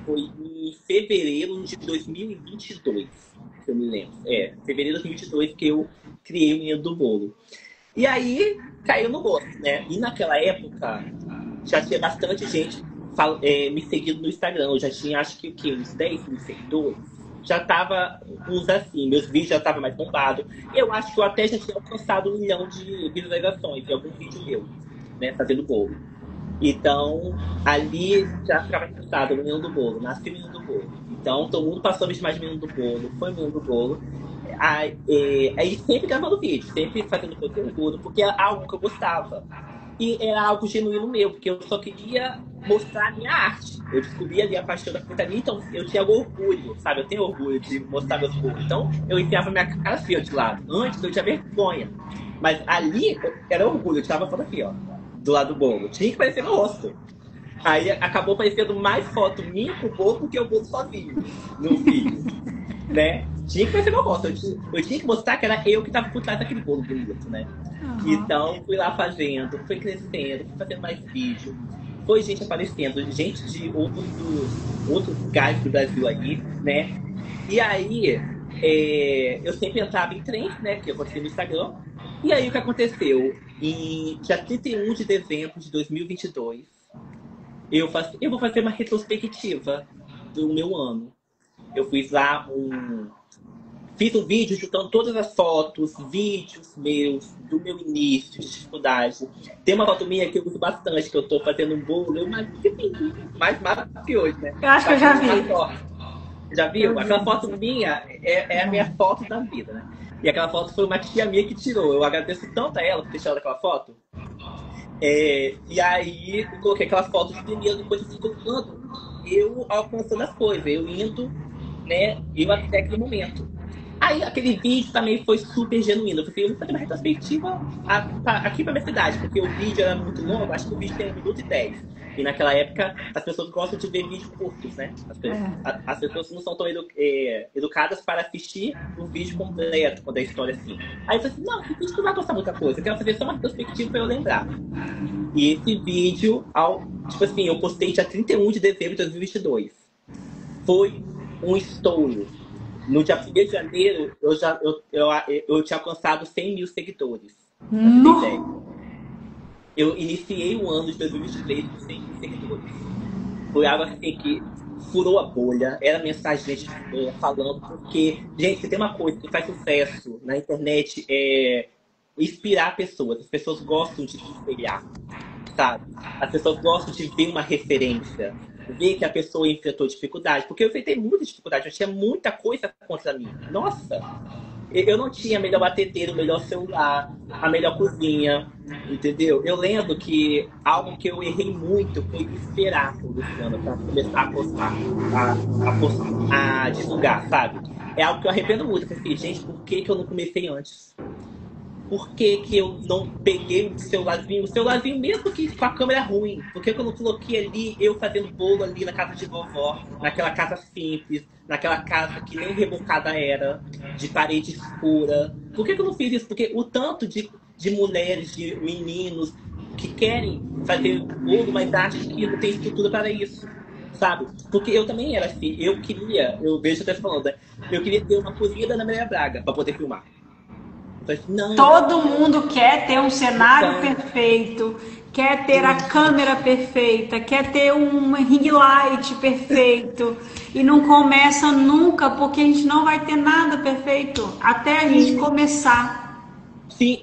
foi em fevereiro de 2022, se eu me lembro. Fevereiro de 2022 que eu criei o Menino do Bolo. E aí caiu no gosto, né? E naquela época já tinha bastante gente me seguindo no Instagram. Eu já tinha, acho que uns 10 mil seguidores. Já tava uns assim, meus vídeos já estavam mais bombados. Eu acho que eu até já tinha alcançado 1 milhão de visualizações em algum vídeo meu, né, fazendo bolo. Então, ali já ficava interessado no menino do bolo, nasci o menino do bolo. Então, todo mundo passou a me chamar de menino do bolo, foi o menino do bolo. Aí sempre gravando vídeo, sempre fazendo conteúdo, porque era algo que eu gostava. E era algo genuíno meu, porque eu só queria mostrar a minha arte. Eu descobri ali a paixão da confeitaria, então eu tinha orgulho, sabe? Eu tenho orgulho de mostrar meus bolos. Então, eu enfiava minha cara assim, ó, de lado. Antes, eu tinha vergonha. Mas ali, era orgulho. Eu tirava foto aqui, ó, do lado do bolo. Tinha que parecer meu rosto. Aí, acabou aparecendo mais foto minha com o bolo do que o bolo sozinho no vídeo, né? Tinha que parecer meu rosto. Eu tinha que mostrar que era eu que tava por trás daquele bolo bonito, né? Então, fui lá fazendo, fui crescendo, fui fazendo mais vídeo. Foi gente aparecendo, gente de outros lugares do Brasil aí, né? E aí, eu sempre entrava em trend, né? Que eu postei no Instagram. E aí, o que aconteceu? Em dia 31 de dezembro de 2022, eu vou fazer uma retrospectiva do meu ano. Eu fiz lá Fiz um vídeo juntando todas as fotos, vídeos meus, do meu início de dificuldade. Tem uma foto minha que eu uso bastante, que eu tô fazendo um bolo, mais magro que hoje, né? Eu acho que eu já vi. Já viu? Aquela foto minha é a minha foto da vida, né? E aquela foto foi uma tia minha que tirou. Eu agradeço tanto a ela por ter tirado aquela foto. E aí eu coloquei aquela foto de primeiro, depois eu fui colocando, eu alcançando as coisas, eu indo, né? Eu até aquele momento. Aí aquele vídeo também foi super genuíno. Eu falei, eu vou fazer uma retrospectiva aqui pra minha cidade, porque o vídeo era muito longo, acho que o vídeo tem 1 minuto e 10. E naquela época as pessoas gostam de ver vídeos curtos, né? As pessoas não são tão educadas para assistir um vídeo completo quando é história assim. Aí eu falei assim, não, esse vídeo não vai gostar muita coisa, eu quero fazer só uma retrospectiva pra eu lembrar. E esse vídeo, tipo assim, eu postei dia 31 de dezembro de 2022. Foi um estouro. No dia 1º de janeiro, eu tinha alcançado 100 mil seguidores. Pra você ter ideia. No... Eu iniciei o ano de 2023 com 100 mil seguidores. Foi algo assim que furou a bolha. Era mensagem de gente falando, porque, gente, se tem uma coisa que faz sucesso na internet é inspirar pessoas. As pessoas gostam de se espelhar, sabe? As pessoas gostam de ver uma referência, ver que a pessoa enfrentou dificuldade, porque eu enfrentei muita dificuldade, eu tinha muita coisa contra mim. Nossa, eu não tinha a melhor batedeira, o melhor celular, a melhor cozinha, entendeu? Eu lembro que algo que eu errei muito foi esperar o Luciano para começar a postar, a divulgar, sabe? É algo que eu arrependo muito. Eu falei, gente, por que que eu não comecei antes? Por que que eu não peguei o celularzinho mesmo que com a câmera ruim? Por que que eu não coloquei ali, eu fazendo bolo ali na casa de vovó, naquela casa simples, naquela casa que nem rebocada era, de parede escura? Por que que eu não fiz isso? Porque o tanto de mulheres, de meninos que querem fazer bolo, mas acham que não tem estrutura para isso, sabe? Porque eu também era assim, eu vejo até falando, né? Eu queria ter uma cozinha da Ana Maria Braga para poder filmar. Não, Todo mundo quer ter um cenário então, perfeito, quer ter a sim, câmera perfeita, quer ter um ring light perfeito e não começa nunca porque a gente não vai ter nada perfeito até a gente sim, começar. sim,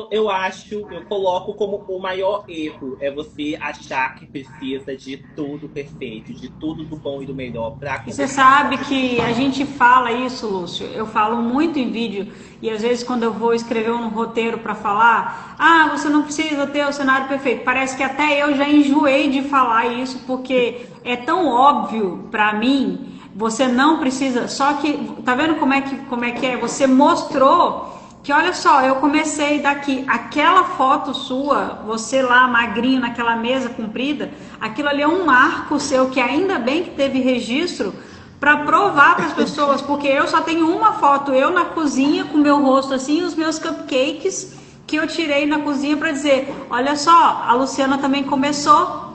eu acho, eu coloco como o maior erro é você achar que precisa de tudo perfeito, de tudo do bom e do melhor para E você começar. sabe que a gente fala isso, Lúcio. Eu falo muito em vídeo e às vezes quando eu vou escrever um roteiro para falar, você não precisa ter o cenário perfeito. Parece que até eu já enjoei de falar isso porque é tão óbvio para mim. Você não precisa. Só que tá vendo como é que é? Você mostrou que olha só, eu comecei daqui, aquela foto sua, você lá magrinho naquela mesa comprida, aquilo ali é um marco seu que ainda bem que teve registro para provar para as pessoas, porque eu só tenho uma foto, eu na cozinha com meu rosto assim, os meus cupcakes que eu tirei na cozinha para dizer, olha só, a Luciana também começou.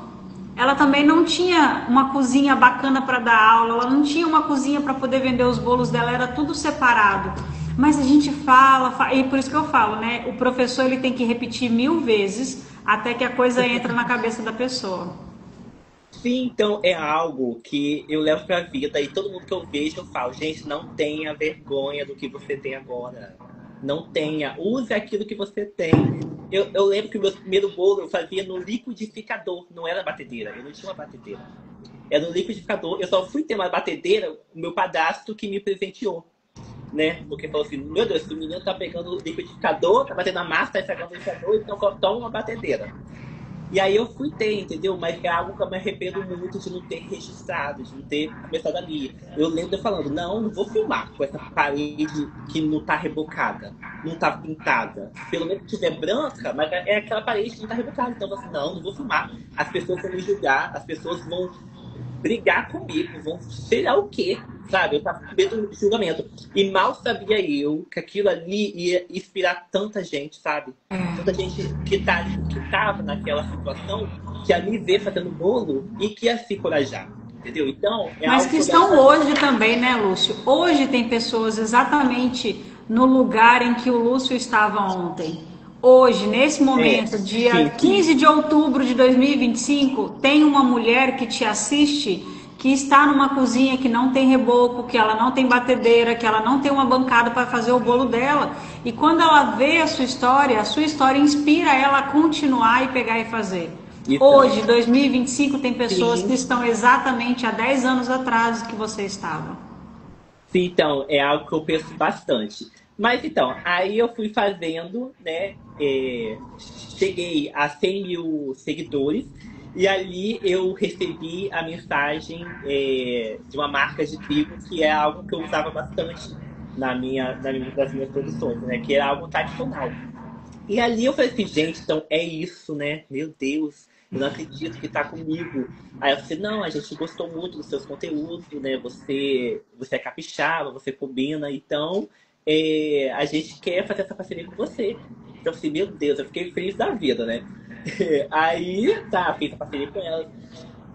Ela também não tinha uma cozinha bacana para dar aula, ela não tinha uma cozinha para poder vender os bolos dela, era tudo separado. Mas a gente fala, e por isso que eu falo, né? O professor ele tem que repetir 1000 vezes até que a coisa entra na cabeça da pessoa. Sim, então é algo que eu levo pra vida e todo mundo que eu vejo eu falo, gente, não tenha vergonha do que você tem agora. Não tenha, use aquilo que você tem. Eu lembro que o meu primeiro bolo eu fazia no liquidificador, não era batedeira, eu não tinha uma batedeira. Era no liquidificador, eu só fui ter uma batedeira, o meu padrasto que me presenteou, né? Porque falou assim, meu Deus, esse menino tá pegando o liquidificador, tá batendo a massa, tá estragando o liquidificador, então toma uma batedeira. E aí eu fui ter, entendeu? Mas é algo que eu me arrependo muito de não ter registrado, de não ter começado ali. Eu lembro de eu falando, não vou filmar com essa parede que não tá rebocada, não tá pintada. Pelo menos que tiver branca, mas é aquela parede que não tá rebocada. Então eu falei assim, não vou filmar. As pessoas vão me julgar, as pessoas vão brigar comigo, vão sei lá o quê, sabe? Eu tava com medo de julgamento. E mal sabia eu que aquilo ali ia inspirar tanta gente, sabe? Tanta gente que tava naquela situação, que ia me ver fazendo bolo e que ia se encorajar, entendeu? Então, é Mas algo que que eu levo estão pra vida. hoje também, né, Lúcio? Hoje tem pessoas exatamente no lugar em que o Lúcio estava ontem. Hoje, nesse É, momento, dia sim, sim. 15 de outubro de 2025, tem uma mulher que te assiste que está numa cozinha que não tem reboco, que ela não tem batedeira, que ela não tem uma bancada para fazer o bolo dela. E quando ela vê a sua história inspira ela a continuar e pegar e fazer. Então, Hoje, 2025, tem pessoas que sim. estão exatamente há 10 anos atrás que você estava. Sim, então, é algo que eu penso bastante. Mas então, aí eu fui fazendo, né? Cheguei a 100 mil seguidores e ali eu recebi a mensagem de uma marca de trigo que é algo que eu usava bastante nas minhas produções, né? Que era algo tradicional. E ali eu falei assim, gente, então é isso, né? Meu Deus, eu não acredito que tá comigo. Aí eu falei, não, a gente gostou muito dos seus conteúdos, né? Você é capixaba, você combina, então a gente quer fazer essa parceria com você. Então eu falei, meu Deus, eu fiquei feliz da vida, né? Aí, tá, fiz a parceria com ela.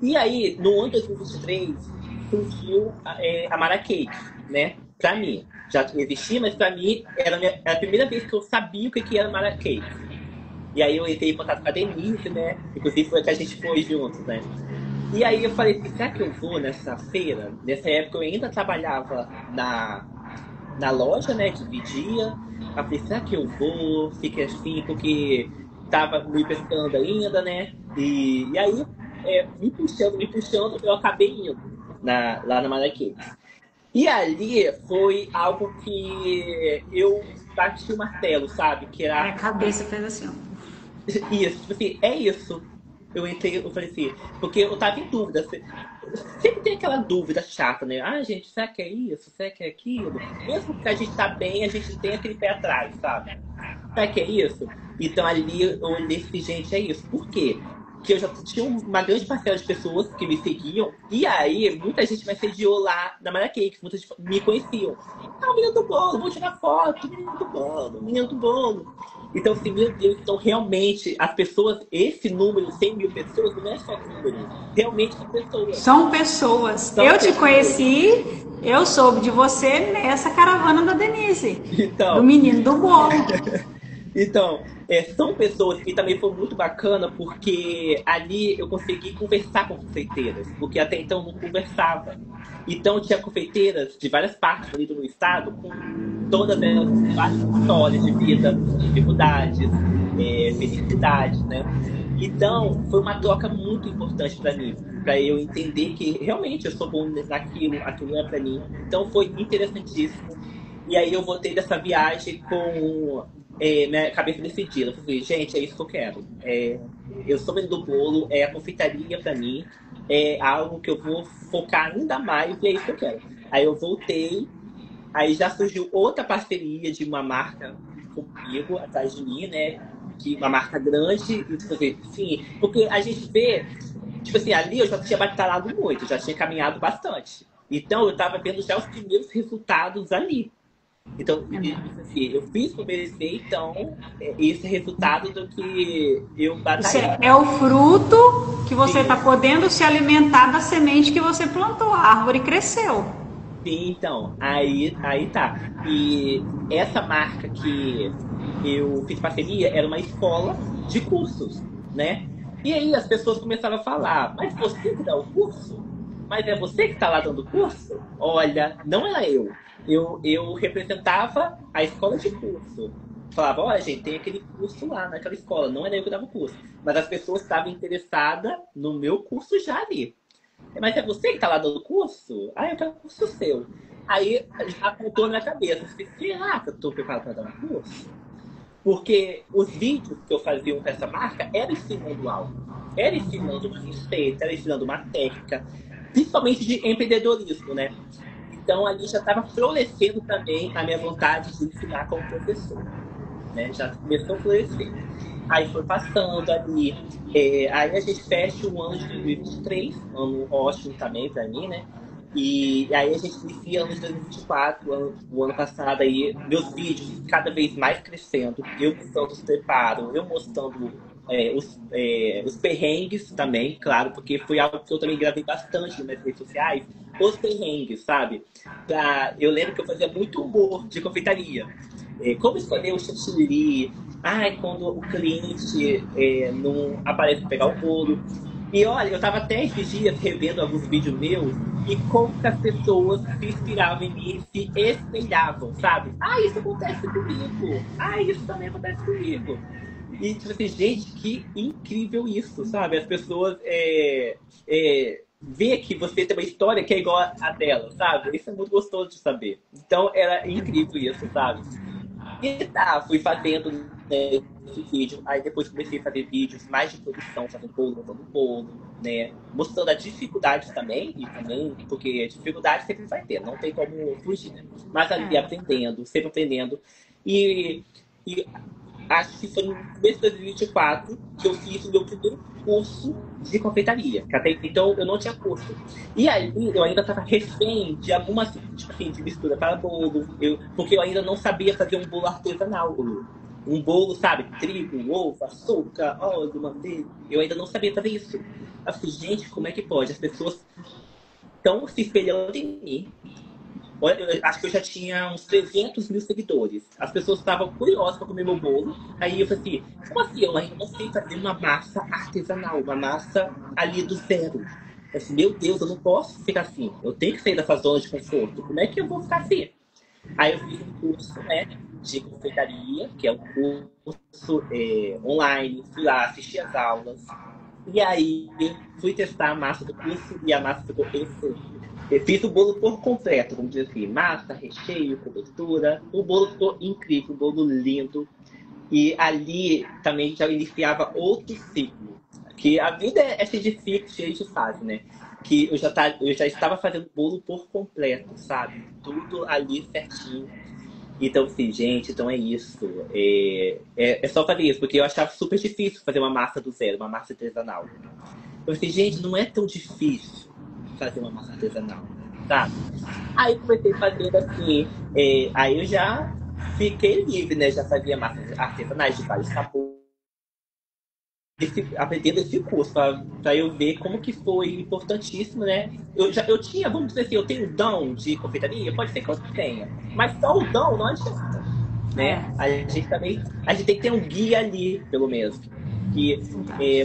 E aí, no ano de 2023, surgiu a Mara Cake, né? pra mim. Já existia, mas pra mim era a primeira vez que eu sabia o que que era Mara Cake. E aí eu entrei em contato com a Denise, né? Inclusive foi que a gente foi juntos, né? E aí eu falei assim, será que eu vou nessa feira? Nessa época eu ainda trabalhava na loja, né? Dividia. Eu falei, será que eu vou? Fiquei assim, porque tava me pescando ainda, né? E aí, me puxando, eu acabei indo lá na Maraquê. E ali foi algo que eu bati o martelo, sabe? Que Minha era cabeça fez assim, ó. isso, tipo assim, é isso. Eu entrei, eu falei assim, porque eu tava em dúvida. Sempre tem aquela dúvida chata, né? Ah, gente, será que é isso? Será que é aquilo? Mesmo que a gente tá bem, a gente tem aquele pé atrás, sabe? Será que é isso? Então ali eu olhei e falei, gente, é isso. Por quê? Porque eu já tinha uma grande parcela de pessoas que me seguiam, e aí muita gente me assediou lá na Maraquê, muita gente me conheciam. Ah, o menino do bolo, vou tirar foto, menino do bolo, menino do bolo. Então, assim, meu Deus, então realmente as pessoas, esse número, 100 mil pessoas, não é só número, realmente são pessoas. São pessoas. São Eu te pessoas. conheci, eu soube de você nessa caravana da Denise, do Então, menino do bolo. Então, são pessoas que também foi muito bacana porque ali eu consegui conversar com confeiteiras, porque até então eu não conversava. Então tinha confeiteiras de várias partes ali do meu estado, com todas elas com várias histórias de vida, dificuldades, felicidades, né? Então foi uma troca muito importante para mim, para eu entender que realmente eu sou bom naquilo, aquilo é para mim. Então foi interessantíssimo. E aí eu voltei dessa viagem com minha cabeça decidida. Eu falei, gente, é isso que eu quero. Eu sou vendo do bolo, é a confeitaria pra mim, é algo que eu vou focar ainda mais e é isso que eu quero. Aí eu voltei, aí já surgiu outra parceria de uma marca comigo, atrás de mim, né? Que uma marca grande, e tipo assim, sim, porque a gente vê, tipo assim, ali eu já tinha batalhado muito, já tinha caminhado bastante. Então eu tava vendo já os primeiros resultados ali. Então, assim, eu fiz por merecer, então, esse é resultado do que eu Isso batalhei. é o fruto que você Sim, está podendo se alimentar da semente que você plantou. A árvore cresceu. sim, então, aí tá. E essa marca que eu fiz parceria era uma escola de cursos, né? E aí as pessoas começaram a falar, mas você que dá o curso? Mas é você que está lá dando o curso? Olha, não era eu. Eu representava a escola de curso. Falava, olha, gente, tem aquele curso lá naquela escola. Não era eu que dava o curso. Mas as pessoas estavam interessadas no meu curso já ali. Mas é você que está lá dando curso? Ah, eu quero curso seu. Aí já apontou na minha cabeça. Eu falei, será que eu estou preparado para dar um curso? Porque os vídeos que eu fazia com essa marca eram ensinando algo. Era ensinando uma receita, era ensinando uma técnica, principalmente de empreendedorismo, né? Então ali já estava florescendo também a minha vontade de ensinar como professor, né? Já começou a florescer. Aí foi passando ali, aí a gente fecha o ano de 2023, ano ótimo também para mim, né? E aí a gente inicia o ano de 2024, o ano passado aí, meus vídeos cada vez mais crescendo, eu mostrando os preparos, eu mostrando os perrengues também, claro, porque foi algo que eu também gravei bastante nas minhas redes sociais, os perrengues, sabe? Eu lembro que eu fazia muito humor de confeitaria. Como escolher o chantilly, quando o cliente não aparece para pegar o bolo. E olha, eu tava até esses dias revendo alguns vídeos meus e como que as pessoas se inspiravam em mim, se espelhavam, sabe? Isso acontece comigo. Isso também acontece comigo. E tipo assim, gente, que incrível isso, sabe? As pessoas vê que você tem uma história que é igual a dela, sabe? Isso é muito gostoso de saber. Então era incrível isso, sabe? E tá, fui fazendo, né, esse vídeo. Aí depois comecei a fazer vídeos mais de produção, fazendo bolo, montando bolo, né? Mostrando a dificuldade também, e também, porque dificuldade sempre vai ter, não tem como fugir, né? Mas ali aprendendo, sempre aprendendo. E acho que foi no começo de 2024 que eu fiz o meu primeiro curso de confeitaria. Que até então eu não tinha curso. E aí eu ainda estava refém de algumas, tipo assim, de mistura para bolo. Porque eu ainda não sabia fazer um bolo artesanal. Um bolo, sabe? Trigo, ovo, açúcar, óleo, manteiga. Eu ainda não sabia fazer isso. Eu falei, gente, como é que pode? As pessoas estão se espelhando em mim. Olha, eu acho que eu já tinha uns 300 mil seguidores. As pessoas estavam curiosas para comer meu bolo. Aí eu falei assim, como assim? Eu ainda não sei fazer uma massa artesanal, uma massa ali do zero. Eu falei assim, meu Deus, eu não posso ficar assim. Eu tenho que sair dessa zona de conforto. Como é que eu vou ficar assim? Aí eu fiz um curso, né, de confeitaria, que é um curso online. Fui lá, assisti as aulas. E aí fui testar a massa do curso e a massa ficou perfeita. Eu fiz o bolo por completo, vamos dizer assim, massa, recheio, cobertura. O bolo ficou incrível, um bolo lindo. E ali também já iniciava outro ciclo. Que a vida é cheia de ciclos, cheia de fases, né? Que eu já estava fazendo bolo por completo, sabe? Tudo ali certinho. Então, assim, gente, então é isso. É só fazer isso, porque eu achava super difícil fazer uma massa do zero, uma massa artesanal. Eu falei, gente, não é tão difícil fazer uma massa artesanal, sabe? Aí comecei a fazer assim, aí eu já fiquei livre, né? Já fazia massas artesanais de vários sabores. Aprendendo esse curso, para eu ver como que foi importantíssimo, né? Eu tinha, vamos dizer assim, eu tenho um dom de confeitaria, pode ser que eu tenha, mas só o dom não adianta, né? A gente tem que ter um guia ali, pelo menos. Que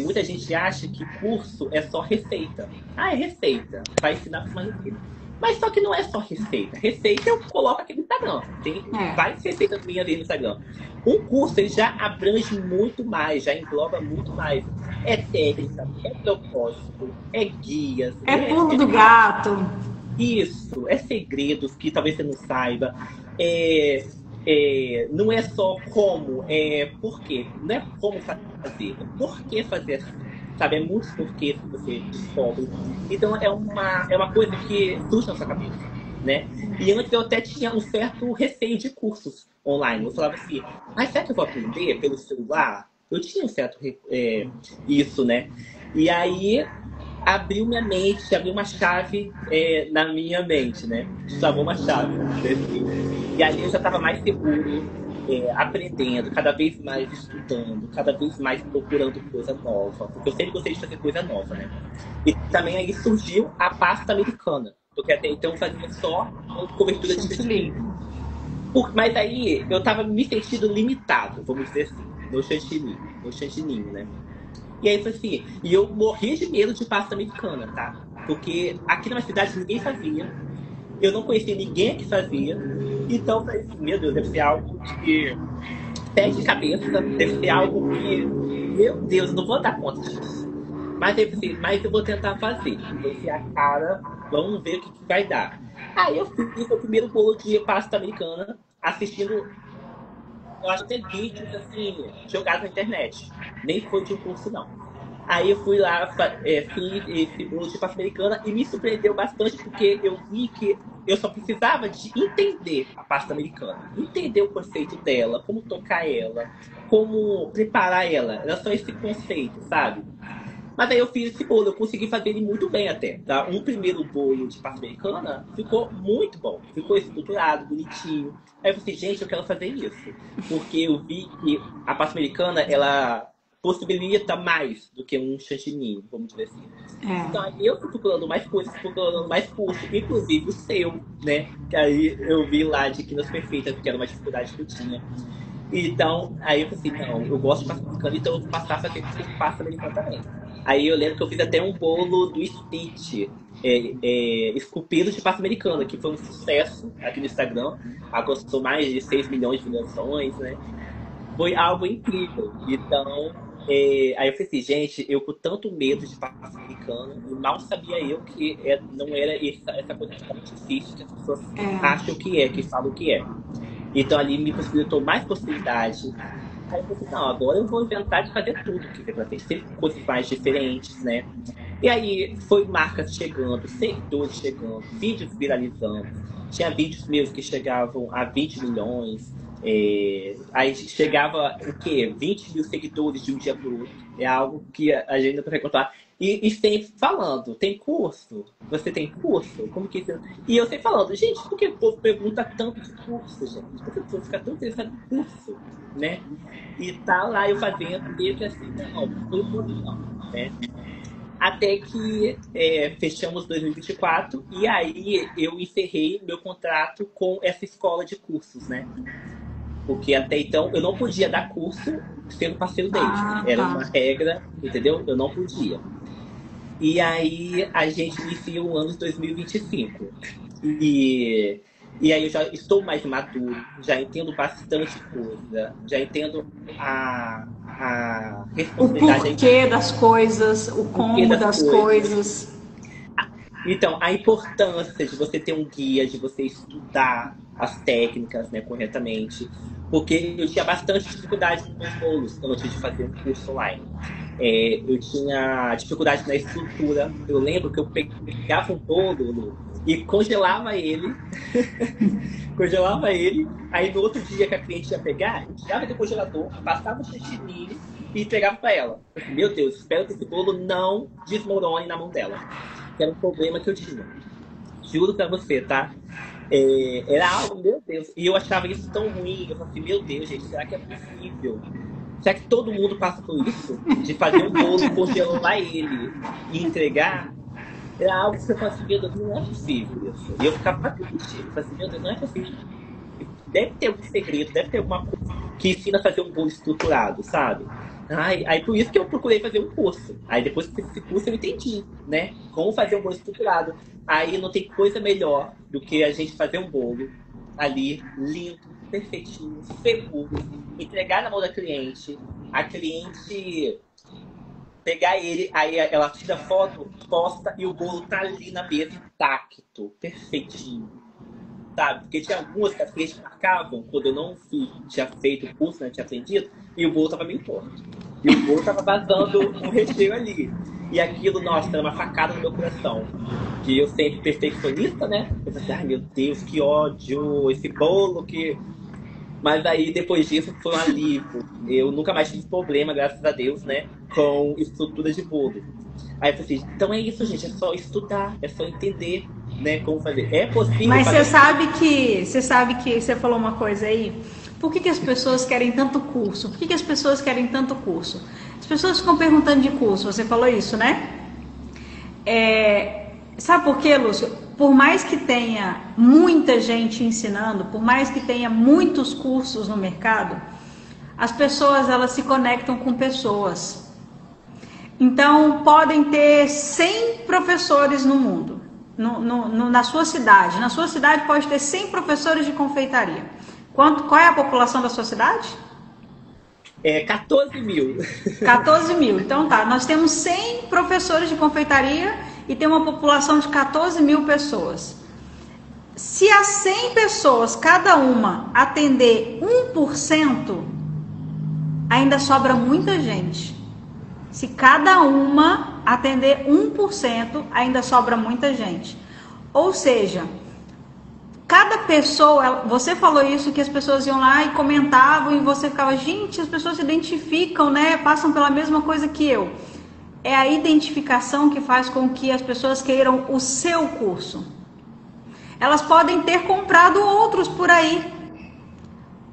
muita gente acha que curso é só receita. Ah, é receita. Vai ensinar uma receita. Mas só que não é só receita. Receita eu coloco aqui no Instagram. Tem várias receitas minhas ali no Instagram. Um curso ele já abrange muito mais, já engloba muito mais. É técnica, é propósito, é guias. É pulo do gato. Isso, é segredos que talvez você não saiba. Não é só como, é por quê. Não é como fazer, é por que fazer assim. Sabe, é muitos porquês que você descobre. Então é uma coisa que surge na sua cabeça, né? E antes eu até tinha um certo receio de cursos online. Eu falava assim, mas será que eu vou aprender pelo celular? Eu tinha um certo isso, né? E aí abriu minha mente, abriu uma chave na minha mente, né? Travou uma chave. E ali eu já estava mais seguro, aprendendo, cada vez mais estudando, cada vez mais procurando coisa nova. Porque eu sempre gostei de fazer coisa nova, né? E também aí surgiu a pasta americana. Porque até então eu fazia só cobertura de chantilly. Mas aí eu tava me sentindo limitado, vamos dizer assim, no chantininho, né? E aí foi assim, e eu morri de medo de pasta americana, tá? Porque aqui na minha cidade ninguém fazia, eu não conhecia ninguém que fazia, então eu falei assim, meu Deus, deve ser algo de pé de cabeça, deve ser algo que, meu Deus, eu não vou dar conta disso. Mas aí eu falei, mas eu vou tentar fazer, vou enfiar a cara, vamos ver o que vai dar. Aí eu fiz o primeiro bolo de pasta americana, assistindo, eu acho que tem vídeos assim, jogados na internet. Nem foi de um curso, não. Aí eu fui lá, fiz esse bolo de pasta americana e me surpreendeu bastante porque eu vi que eu só precisava de entender a pasta americana. Entender o conceito dela, como tocar ela, como preparar ela. Era só esse conceito, sabe? Mas aí eu fiz esse bolo, eu consegui fazer ele muito bem até. Tá? Um primeiro bolo de pasta americana ficou muito bom. Ficou estruturado, bonitinho. Aí eu falei, gente, eu quero fazer isso. Porque eu vi que a pasta americana, ela possibilita mais do que um chantininho, vamos dizer assim. Então aí eu fui procurando mais coisas, procurando mais cursos, inclusive o seu, né? Que aí eu vi lá de Quinas Perfeitas, que era uma dificuldade que eu tinha. Então, aí eu falei assim, não, eu gosto de pasta americana, então eu vou passar a fazer com pasta americana também. Aí eu lembro que eu fiz até um bolo do Stitch, esculpido de pasta americana, que foi um sucesso aqui no Instagram. Alcançou mais de 6 milhões de visualizações, né? Foi algo incrível. Então, aí eu falei assim, gente, eu com tanto medo de pasta americana, e mal sabia eu que não era essa coisa tão difícil que as pessoas acham que falam que é. Então ali me possibilitou mais possibilidade. Aí eu falei assim, não, agora eu vou inventar de fazer tudo que tem pra ter, sempre coisas mais diferentes, né? E aí foi marcas chegando, seguidores chegando, vídeos viralizando. Tinha vídeos meus que chegavam a 20 milhões. Aí chegava o quê? 20 mil seguidores de um dia pro outro. É algo que a gente não consegue contar. E sempre falando, tem curso? Você tem curso? Como que isso? E eu sempre falando, gente, por que o povo pergunta tanto de curso, gente? Por que o povo fica tão interessado em curso, né? E tá lá eu fazendo, desde assim, não, por não, né? Até que fechamos 2024 e aí eu encerrei meu contrato com essa escola de cursos, né? Porque até então eu não podia dar curso sendo parceiro deles. Ah, Era tá. uma regra, entendeu? Eu não podia. E aí a gente inicia o ano de 2025. E, e aí eu já estou mais maduro, já entendo bastante coisa, já entendo a O responsabilidade, porquê das coisas, o o porquê como das das coisas. coisas. Então, a importância de você ter um guia, de você estudar as técnicas, né, corretamente. Porque eu tinha bastante dificuldade com os bolos quando eu tinha de fazer um curso online. Eu tinha dificuldade na estrutura. Eu lembro que eu pegava um bolo, Lu, e congelava ele. Congelava ele. Aí no outro dia que a cliente ia pegar, eu tirava do congelador, passava o chantilly e entregava para ela. Eu falei, meu Deus, espero que esse bolo não desmorone na mão dela. Que era um problema que eu tinha. Juro pra você, tá? Era algo, meu Deus. E eu achava isso tão ruim. Eu falei assim, meu Deus, gente, será que é possível? Será que todo mundo passa por isso? De fazer um bolo, congelar ele e entregar? Era algo que você fala assim, meu Deus, não é possível isso. E eu ficava triste. Eu falei assim, meu Deus, não é possível. Deve ter algum segredo, deve ter alguma coisa que ensina a fazer um bolo estruturado, sabe? Aí por isso que eu procurei fazer um curso. Aí depois que fiz esse curso eu entendi, né? Como fazer um bolo estruturado. Aí não tem coisa melhor do que a gente fazer um bolo ali, lindo, perfeitinho, seguro, entregar na mão da cliente, a cliente pegar ele, aí ela tira foto, posta e o bolo tá ali na mesa intacto, perfeitinho. Sabe? Porque tinha algumas que as clientes marcavam quando eu não tinha feito o curso, né, tinha aprendido, e o bolo tava meio torto. E o bolo tava vazando um recheio ali. E aquilo, nossa, era uma facada no meu coração. Que eu sempre perfeccionista, né? Eu falei, ai meu Deus, que ódio, esse bolo que. Mas aí, depois disso, foi um alívio. Eu nunca mais tive problema, graças a Deus, né? Com estrutura de bolo. Aí eu falei assim, então é isso, gente. É só estudar, é só entender, né? Como fazer. É possível Mas fazer. você sabe que você falou uma coisa aí. Por que as pessoas querem tanto curso? Por que as pessoas querem tanto curso? As pessoas ficam perguntando de curso. Você falou isso, né? Sabe por quê, Lúcio? Por mais que tenha muita gente ensinando, por mais que tenha muitos cursos no mercado, as pessoas elas se conectam com pessoas. Então, podem ter 100 professores no mundo, na sua cidade. Na sua cidade pode ter 100 professores de confeitaria. Qual é a população da sua cidade? 14 mil. 14 mil. Então tá, nós temos 100 professores de confeitaria e tem uma população de 14 mil pessoas. Se as 100 pessoas, cada uma, atender 1%, ainda sobra muita gente. Se cada uma atender 1%, ainda sobra muita gente. Ou seja, cada pessoa, você falou isso, que as pessoas iam lá e comentavam e você ficava, gente, as pessoas se identificam, né? Passam pela mesma coisa que eu. É a identificação que faz com que as pessoas queiram o seu curso. Elas podem ter comprado outros por aí.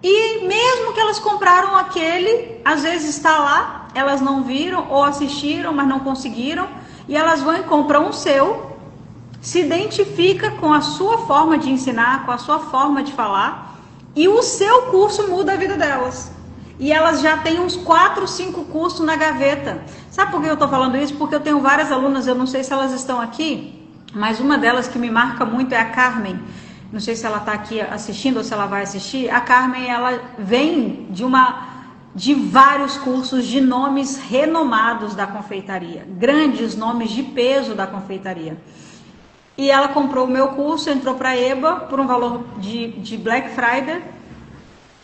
E mesmo que elas compraram aquele, às vezes está lá, elas não viram ou assistiram, mas não conseguiram, e elas vão e compram o seu, se identifica com a sua forma de ensinar, com a sua forma de falar, e o seu curso muda a vida delas. E elas já têm uns 4, 5 cursos na gaveta. Sabe por que eu estou falando isso? Porque eu tenho várias alunas, eu não sei se elas estão aqui, mas uma delas que me marca muito é a Carmen. Não sei se ela está aqui assistindo ou se ela vai assistir. A Carmen, ela vem de vários cursos de nomes renomados da confeitaria, grandes nomes de peso da confeitaria. E ela comprou o meu curso, entrou para a EBA por um valor de Black Friday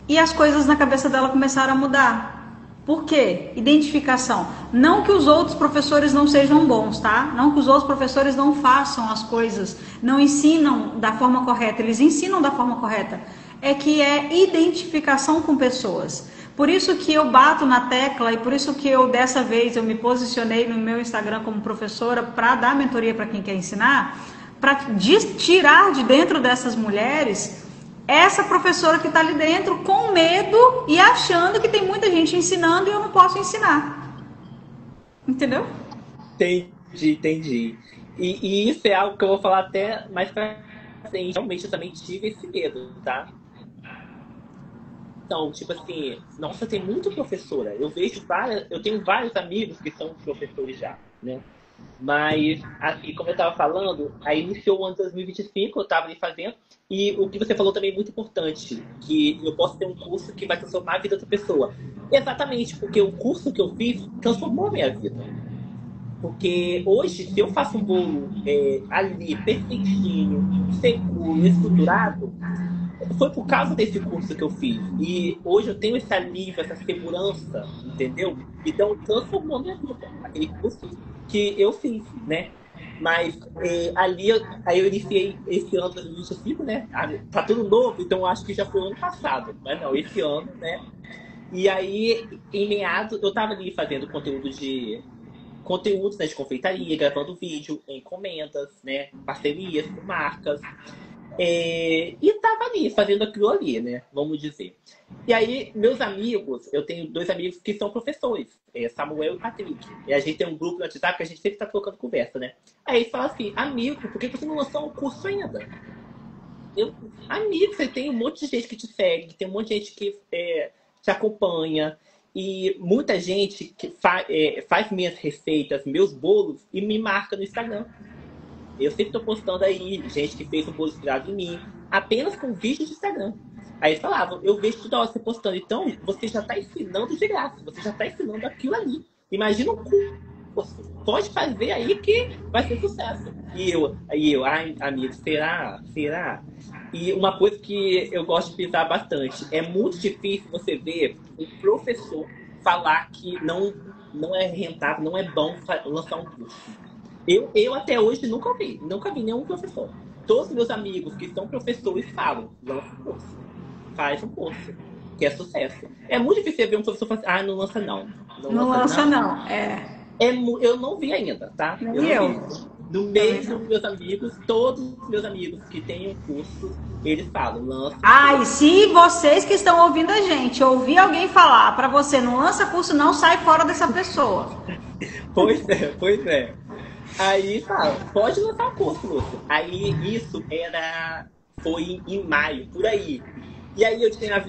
e as coisas na cabeça dela começaram a mudar. Por quê? Identificação. Não que os outros professores não sejam bons, tá? Não que os outros professores não façam as coisas, não ensinam da forma correta, eles ensinam da forma correta. É que é identificação com pessoas. Por isso que eu bato na tecla e por isso que dessa vez eu me posicionei no meu Instagram como professora para dar mentoria para quem quer ensinar, para tirar de dentro dessas mulheres essa professora que está ali dentro com medo e achando que tem muita gente ensinando e eu não posso ensinar. Entendeu? Entendi. E isso é algo que eu vou falar até mais pra frente. Realmente eu também tive esse medo, tá? Então, tipo assim, nossa, tem muita professora. Eu tenho vários amigos que são professores já, né? Mas, assim, como eu estava falando, aí iniciou o ano 2025, eu estava ali fazendo, e o que você falou também é muito importante, que eu posso ter um curso que vai transformar a vida da pessoa. Exatamente, porque o curso que eu fiz transformou a minha vida. Porque hoje, se eu faço um bolo ali, perfeitinho, seguro, estruturado, foi por causa desse curso que eu fiz. E hoje eu tenho esse alívio, essa segurança, entendeu? Então transformou minha vida. Aquele curso que eu fiz, né? Mas aí eu iniciei esse ano de 2025, né? Tá tudo novo, então eu acho que já foi o ano passado. Mas não, esse ano, né? E aí, em meados, eu tava ali fazendo conteúdos, né, de confeitaria, gravando vídeo, encomendas, né? Parcerias com marcas. E tava ali, fazendo aquilo ali, né? Vamos dizer. E aí, meus amigos, eu tenho dois amigos que são professores, Samuel e Patrick. E a gente tem um grupo no WhatsApp que a gente sempre tá trocando conversa, né? Aí eles falam assim, amigo, por que você não lançou um curso ainda? Amigo, você tem um monte de gente que te segue, tem um monte de gente que te acompanha. E muita gente que faz minhas receitas, meus bolos, e me marca no Instagram. Eu sempre tô postando aí gente que fez um bolo inspirado em mim, apenas com vídeo de Instagram. Aí eles falavam, eu vejo toda hora você postando, então você já tá ensinando de graça, você já tá ensinando aquilo ali. Imagina um curso, pode fazer aí que vai ser sucesso. Ai, amigo, será? Será? E uma coisa que eu gosto de pensar bastante, é muito difícil você ver um professor falar que não é rentável, não é bom lançar um curso. Eu até hoje nunca vi nenhum professor. Todos os meus amigos que são professores falam, lança um curso, faz um curso, que é sucesso. É muito difícil ver um professor falar assim, não lança não. Não lança não, Eu não vi ainda, tá? Eu não vi. No meio dos meus amigos, todos os meus amigos que têm um curso, eles falam, lança. E se vocês que estão ouvindo a gente, ouvir alguém falar pra você, não lança curso, não sai fora dessa pessoa. Pois é. Aí fala, pode lançar o curso, Lúcio. Aí isso foi em maio, por aí. E aí eu tinha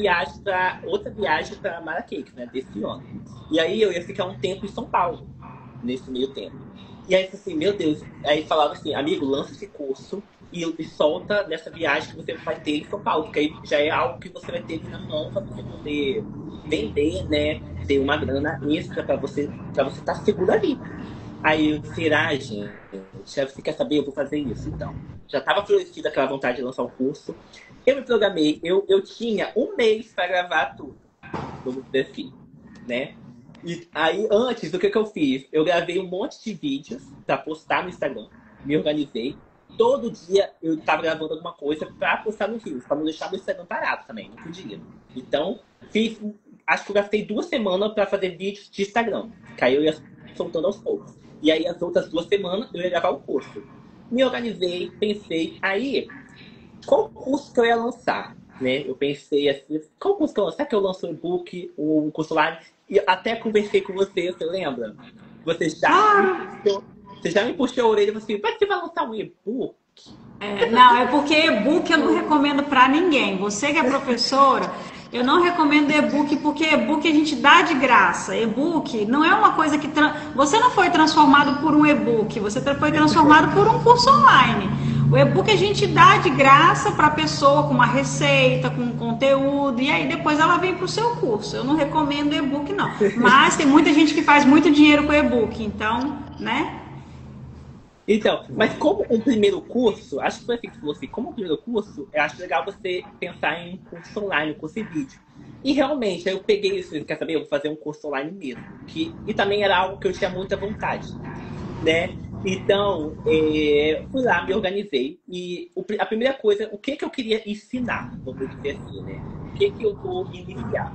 outra viagem pra Marrakech, né, desse ano. E aí eu ia ficar um tempo em São Paulo, nesse meio tempo. E aí assim, meu Deus, aí falaram assim, amigo, lança esse curso e solta nessa viagem que você vai ter em São Paulo, porque aí já é algo que você vai ter na mão pra você poder vender, né, ter uma grana extra pra você estar seguro ali. Aí eu, será, gente? Você quer saber? Eu vou fazer isso, então. Já estava florescida aquela vontade de lançar um curso. Eu me programei, eu tinha um mês para gravar tudo. Vamos dizer assim, né? E aí, antes, o que eu fiz? Eu gravei um monte de vídeos para postar no Instagram. Me organizei. Todo dia eu estava gravando alguma coisa para postar no Reels, para não deixar meu Instagram parado também, não podia. Então, acho que eu gastei 2 semanas para fazer vídeos de Instagram. Que aí eu ia soltando aos poucos. E aí, as outras 2 semanas, eu ia gravar o curso. Me organizei, pensei. Aí, qual curso que eu ia lançar? Né? Eu pensei assim, qual curso que eu lançar? Será que eu lanço um e-book, um curso online? E até conversei com você lembra? Você já me puxou a orelha e falou assim, mas você vai lançar um e-book? Não, é porque e-book eu não recomendo para ninguém. Você que é professora, eu não recomendo e-book porque e-book a gente dá de graça. E-book não é uma coisa que... Você não foi transformado por um e-book, você foi transformado por um curso online. O e-book a gente dá de graça para a pessoa com uma receita, com conteúdo, e aí depois ela vem para o seu curso. Eu não recomendo e-book não. Mas tem muita gente que faz muito dinheiro com e-book, então, né? Então, mas como um primeiro curso, acho que foi assim que você falou assim, como um primeiro curso, eu acho legal você pensar em um curso online, um curso em vídeo. E realmente, aí eu peguei isso, quer saber, eu vou fazer um curso online mesmo. E também era algo que eu tinha muita vontade, né? Então, fui lá, me organizei. E a primeira coisa, o que eu queria ensinar, vamos dizer assim, né? O que eu vou iniciar?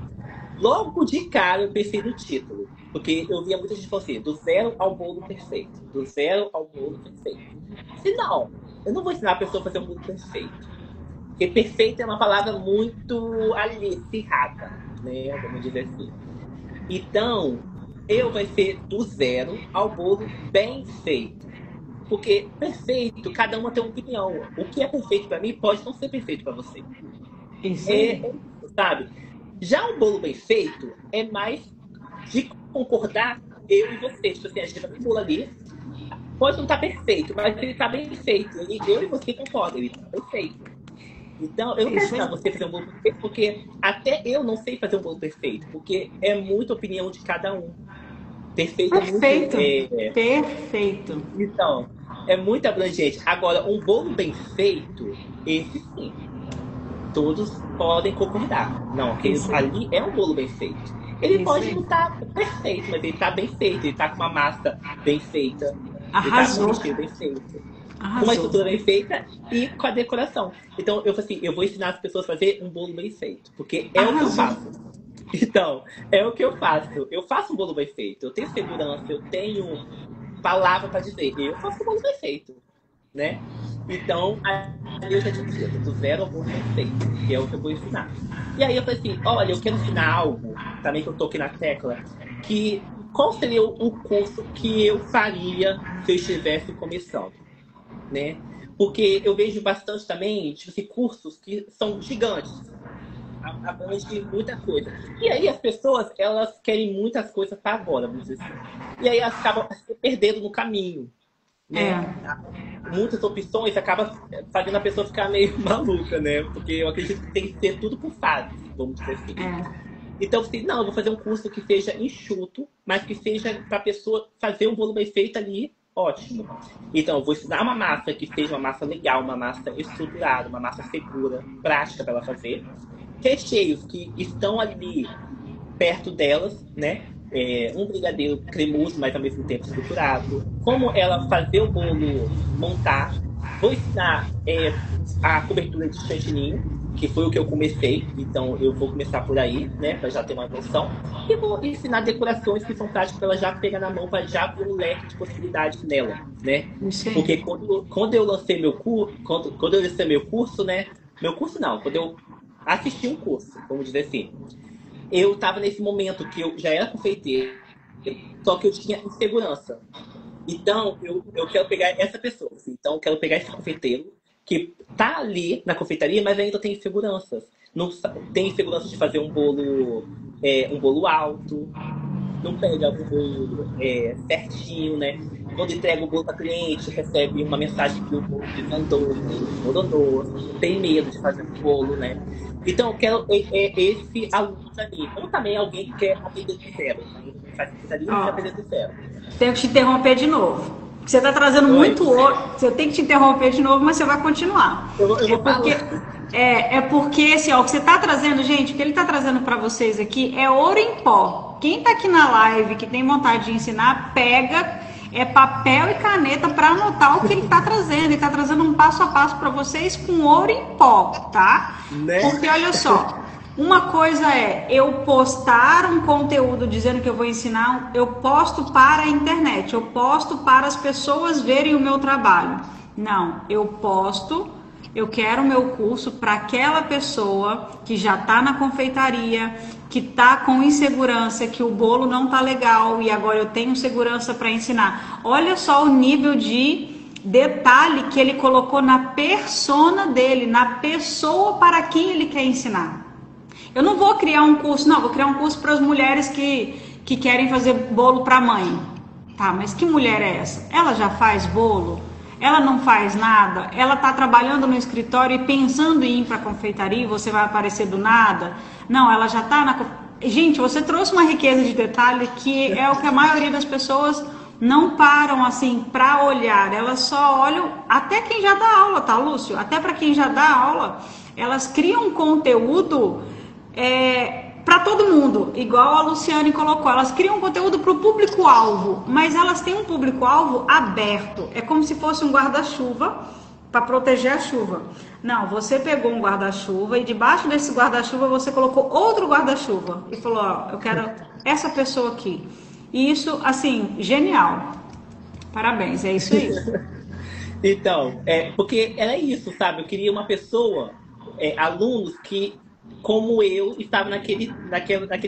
Logo de cara eu pensei no título, porque eu via muita gente falando assim, do zero ao bolo perfeito, do zero ao bolo perfeito. Se não, eu não vou ensinar a pessoa a fazer um bolo perfeito, porque perfeito é uma palavra muito ali, acirrada, né, vamos dizer assim. Então, eu vai ser do zero ao bolo bem feito. Porque perfeito, cada uma tem uma opinião. O que é perfeito pra mim pode não ser perfeito pra você. Isso aí. É isso, sabe? Já um bolo bem feito é mais de concordar eu e você. Tipo assim, a gente vai ter um bolo ali, pode não estar perfeito, mas ele tá bem feito. Eu e você concordam, ele tá bem feito. Então, eu não quero Isso ensinar aí. você a fazer um bolo perfeito, porque até eu não sei fazer um bolo perfeito, porque é muita opinião de cada um. Perfeito é muito. Perfeito. Perfeito. Então, é muito abrangente. Agora, um bolo bem feito, esse sim, todos podem concordar. Não, aquele Isso aí. ali é um bolo bem feito. Ele Isso pode aí. não estar perfeito, mas ele está bem feito. Ele está com uma massa bem feita. Ele está com um Arrasou. recheio bem feito. Com uma Arrasou. estrutura bem feita e com a decoração. Então, eu falei assim, eu vou ensinar as pessoas a fazer um bolo bem feito. Porque é o que eu Arrasou. faço. Então, é o que eu faço. Eu faço um bolo bem feito. Eu tenho segurança, eu tenho palavra para dizer. Eu faço um bolo bem feito, né? Então, aí eu já dizia, do zero ao bolo bem feito, que é o que eu vou ensinar. E aí eu falei assim, olha, eu quero ensinar algo, também que eu toquei na tecla, que qual seria o curso que eu faria se eu estivesse começando, né? Porque eu vejo bastante também, tipo assim, cursos que são gigantes, abrange muita coisa. E aí as pessoas, elas querem muitas coisas para agora, vamos dizer assim. E aí elas acabam se perdendo no caminho, né? É. Muitas opções acabam fazendo a pessoa ficar meio maluca, né? Porque eu acredito que tem que ser tudo por fases, vamos dizer assim. É. Então, assim, não, eu vou fazer um curso que seja enxuto, mas que seja para a pessoa fazer um bolo bem feito ali, ótimo. Então, eu vou ensinar uma massa que seja uma massa legal, uma massa estruturada, uma massa segura, prática para ela fazer. Recheios que estão ali perto delas, né? Um brigadeiro cremoso, mas ao mesmo tempo estruturado. Como ela fazer o bolo montar. Vou ensinar a cobertura de chantilly, que foi o que eu comecei. Então eu vou começar por aí, né? Para já ter uma noção. E vou ensinar decorações que são práticas para ela já pegar na mão, para já abrir um leque de possibilidades nela, né? Isso aí. Porque quando eu lancei meu curso, quando eu lancei meu curso, né? Meu curso não, quando eu assisti um curso, vamos dizer assim, eu estava nesse momento que eu já era confeiteiro, só que eu tinha insegurança. Então, eu quero pegar essa pessoa. Assim. Então, eu quero pegar esse confeiteiro que tá ali na confeitaria, mas ainda tem inseguranças. Não tem insegurança de fazer um bolo alto, não pega o bolo certinho, né? Quando entrega o bolo para cliente, recebe uma mensagem que o bolo desandou, desmoronou, tem medo de fazer o bolo, né? Então, eu quero esse aluno para mim. Ou também alguém que quer aprender do zero. Faz confeitaria e quer Ó, aprender do zero. tenho que te interromper de novo. Você está trazendo Oi. muito ouro. Eu tenho que te interromper de novo, mas você vai continuar. Eu É vou porque, falando. porque assim, ó, o que você está trazendo, gente, o que ele está trazendo para vocês aqui é ouro em pó. Quem está aqui na live, que tem vontade de ensinar, pega papel e caneta para anotar o que ele está trazendo. Ele está trazendo um passo a passo para vocês com ouro em pó, tá? Né? Porque olha só. Uma coisa é eu postar um conteúdo dizendo que eu vou ensinar, eu posto para a internet, eu posto para as pessoas verem o meu trabalho. Não, eu posto, eu quero o meu curso para aquela pessoa que já está na confeitaria, que está com insegurança, que o bolo não está legal e agora eu tenho segurança para ensinar. Olha só o nível de detalhe que ele colocou na persona dele, na pessoa para quem ele quer ensinar. Eu não vou criar um curso, não, vou criar um curso para as mulheres que querem fazer bolo para mãe. Tá, mas que mulher é essa? Ela já faz bolo? Ela não faz nada? Ela está trabalhando no escritório e pensando em ir para a confeitaria e você vai aparecer do nada? Não, ela já está na... Gente, você trouxe uma riqueza de detalhe que é o que a maioria das pessoas não param assim para olhar. Elas só olham, até quem já dá aula, tá, Lúcio? Até para quem já dá aula, elas criam conteúdo... para todo mundo, igual a Luciane colocou, elas criam conteúdo para o público-alvo, mas elas têm um público-alvo aberto, é como se fosse um guarda-chuva para proteger a chuva. Não, você pegou um guarda-chuva e debaixo desse guarda-chuva você colocou outro guarda-chuva e falou, ó, eu quero essa pessoa aqui. E isso, assim, genial. Parabéns, é isso aí. Então, porque era isso, sabe? Eu queria uma pessoa, alunos que como eu estava naquele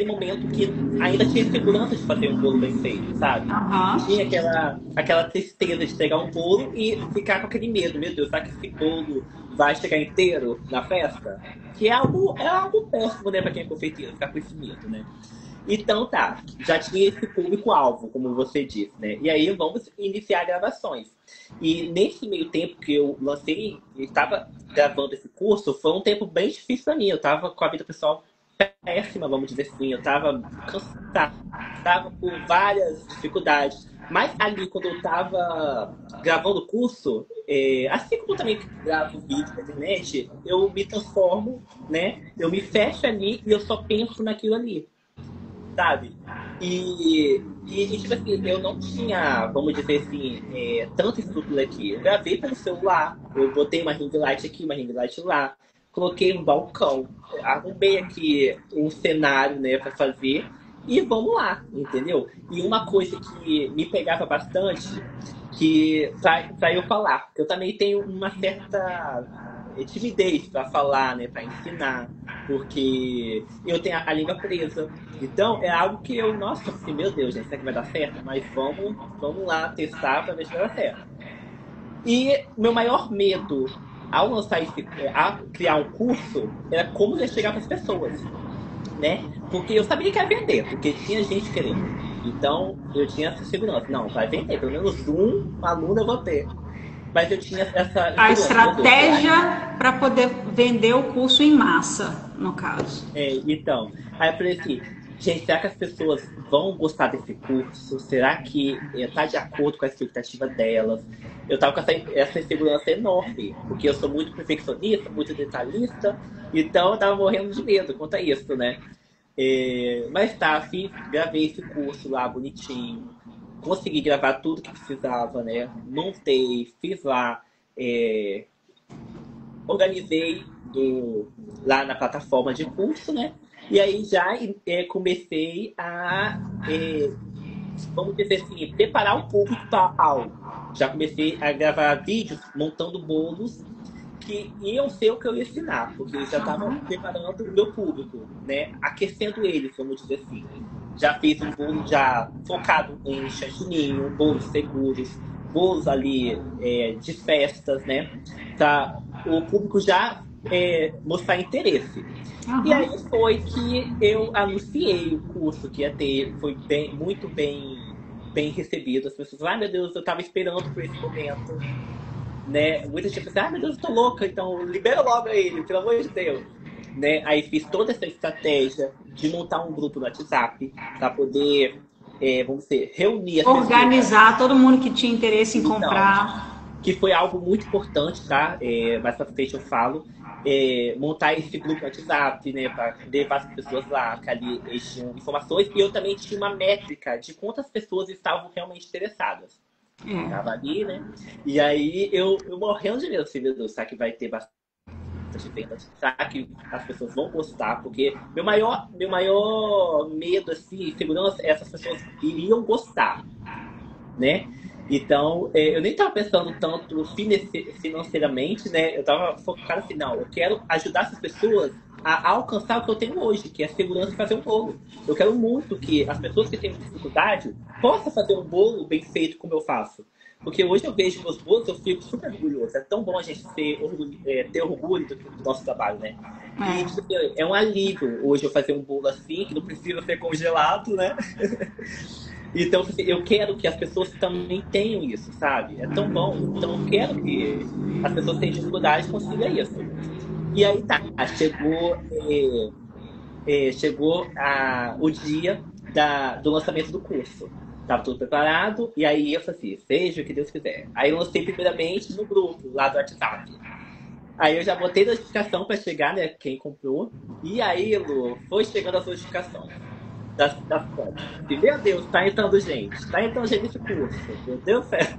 momento que ainda tinha segurança de fazer um bolo bem feito, sabe? Aham. Tinha aquela tristeza de pegar um bolo e ficar com aquele medo, meu Deus, será que esse bolo vai chegar inteiro na festa? Que é algo péssimo, né, pra quem é confeiteiro, ficar com esse medo, né? Então tá, já tinha esse público-alvo, como você disse, né? E aí vamos iniciar gravações. E nesse meio tempo que eu lancei, estava gravando esse curso, foi um tempo bem difícil pra mim. Eu tava com a vida pessoal péssima, vamos dizer assim. Eu tava cansado, tava por várias dificuldades. Mas ali, quando eu tava gravando o curso, assim como eu também gravo vídeo na internet, eu me transformo, né? Eu me fecho ali e eu só penso naquilo ali, sabe? Tipo assim, eu não tinha, vamos dizer assim, tanta estrutura aqui. Eu gravei pelo celular, eu botei uma ring light aqui, uma ring light lá, coloquei um balcão, arrumei aqui um cenário, né, pra fazer, e vamos lá, entendeu? E uma coisa que me pegava bastante, que pra eu falar, porque eu também tenho uma certa timidez para falar, né, para ensinar, porque eu tenho a língua presa. Então é algo que eu, nossa, assim, meu Deus, gente, será que vai dar certo? Mas vamos lá testar para ver se vai dar certo. E meu maior medo ao lançar a criar um curso era como eu ia chegar para as pessoas, né? Porque eu sabia que ia vender, porque tinha gente querendo. Então eu tinha essa segurança, não, vai vender, pelo menos um aluno eu vou ter. Mas eu tinha essa A segurança, meu Deus, estratégia para poder vender o curso em massa, no caso. então, aí eu falei assim, gente, será que as pessoas vão gostar desse curso? Será que tá de acordo com a expectativa delas? Eu tava com essa insegurança enorme, porque eu sou muito perfeccionista, muito detalhista, então eu tava morrendo de medo quanto a isso, né? Mas tá, gravei esse curso lá bonitinho, consegui gravar tudo que precisava, né? Montei, fiz lá, é, organizei lá na plataforma de curso, né? E aí já comecei a, vamos dizer assim, preparar o público para a aula. Já comecei a gravar vídeos montando bolos que iam ser o que eu ia ensinar, porque eu já estava preparando o meu público, né? Aquecendo eles, vamos dizer assim. Já fiz um bolo já focado em chantininho, bolos seguros, bolos ali de festas, né? Tá, o público já mostrar interesse. E aí foi que eu anunciei o curso que ia ter, foi muito bem recebido. As pessoas, ai meu Deus, eu estava esperando por esse momento, né? Muita gente pensa, ah, meu Deus, eu tô louca, então libera logo ele, pelo amor de Deus. Né? Aí fiz toda essa estratégia de montar um grupo no WhatsApp para poder, vamos dizer, reunir as organizar pessoas. todo mundo que tinha interesse em Então, comprar. que foi algo muito importante, tá? Mais pra frente eu falo. Montar esse grupo no WhatsApp, né? Para levar as pessoas lá, que ali eles tinham informações. E eu também tinha uma métrica de quantas pessoas estavam realmente interessadas. Tava ali, né? E aí eu morrendo de medo, assim, meu Deus, será que vai ter bastante venda? Será que as pessoas vão gostar? Porque meu maior medo, assim, segurança, é essas pessoas iriam gostar, né? Então, eu nem estava pensando tanto financeiramente, né? Eu estava focado assim, não, eu quero ajudar essas pessoas a alcançar o que eu tenho hoje, que é a segurança de fazer um bolo. Eu quero muito que as pessoas que têm dificuldade possam fazer um bolo bem feito como eu faço. Porque hoje eu vejo meus bolos, eu fico super orgulhoso. É tão bom a gente ter orgulho do nosso trabalho, né? E tipo, é um alívio hoje eu fazer um bolo assim, que não precisa ser congelado, né? Então, assim, eu quero que as pessoas também tenham isso, sabe? É tão bom. Então, eu quero que as pessoas que têm dificuldade consigam isso. E aí tá, chegou o dia do lançamento do curso. Tava tudo preparado, e aí eu falei assim, seja o que Deus quiser. Aí eu lancei primeiramente no grupo, lá do WhatsApp. Aí eu já botei notificação para chegar, né, quem comprou. E aí, Lu, foi chegando as notificações das fotos. E, meu Deus, tá entrando gente. Tá entrando gente nesse curso. Meu Deus do céu.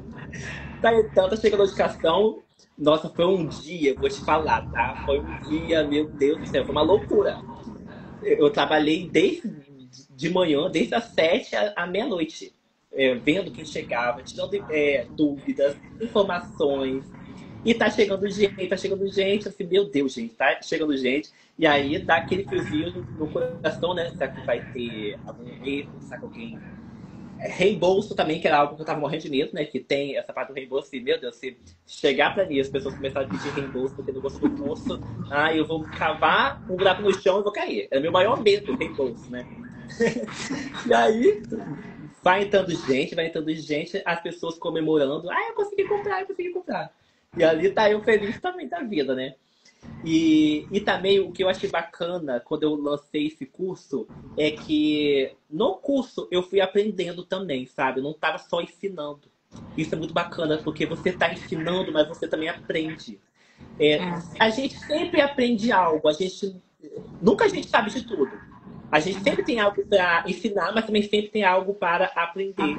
Tá entrando, tá chegando a notificação. Nossa, foi um dia, vou te falar, tá? Foi um dia, meu Deus do céu, foi uma loucura. Eu trabalhei desde de manhã, desde as 7 à meia-noite, vendo quem chegava, tirando dúvidas, informações. E tá chegando gente, assim, meu Deus, gente, tá chegando gente. E aí dá aquele friozinho no coração, né? Será que vai ter algum erro? Será que alguém reembolso também, que era algo que eu tava morrendo de medo, né? Que tem essa parte do reembolso, e, meu Deus, se chegar pra mim, as pessoas começarem a pedir reembolso porque não gostou do curso, eu vou cavar um buraco no chão e vou cair. É o meu maior medo, o reembolso, né? E aí, vai entrando gente, as pessoas comemorando, eu consegui comprar, eu consegui comprar. E ali tá eu feliz também da vida, né? E também o que eu achei bacana quando eu lancei esse curso é que no curso eu fui aprendendo também, sabe? Eu não estava só ensinando. Isso é muito bacana, porque você está ensinando, mas você também aprende. A gente sempre aprende algo, nunca a gente sabe de tudo. A gente sempre tem algo para ensinar, mas também sempre tem algo para aprender.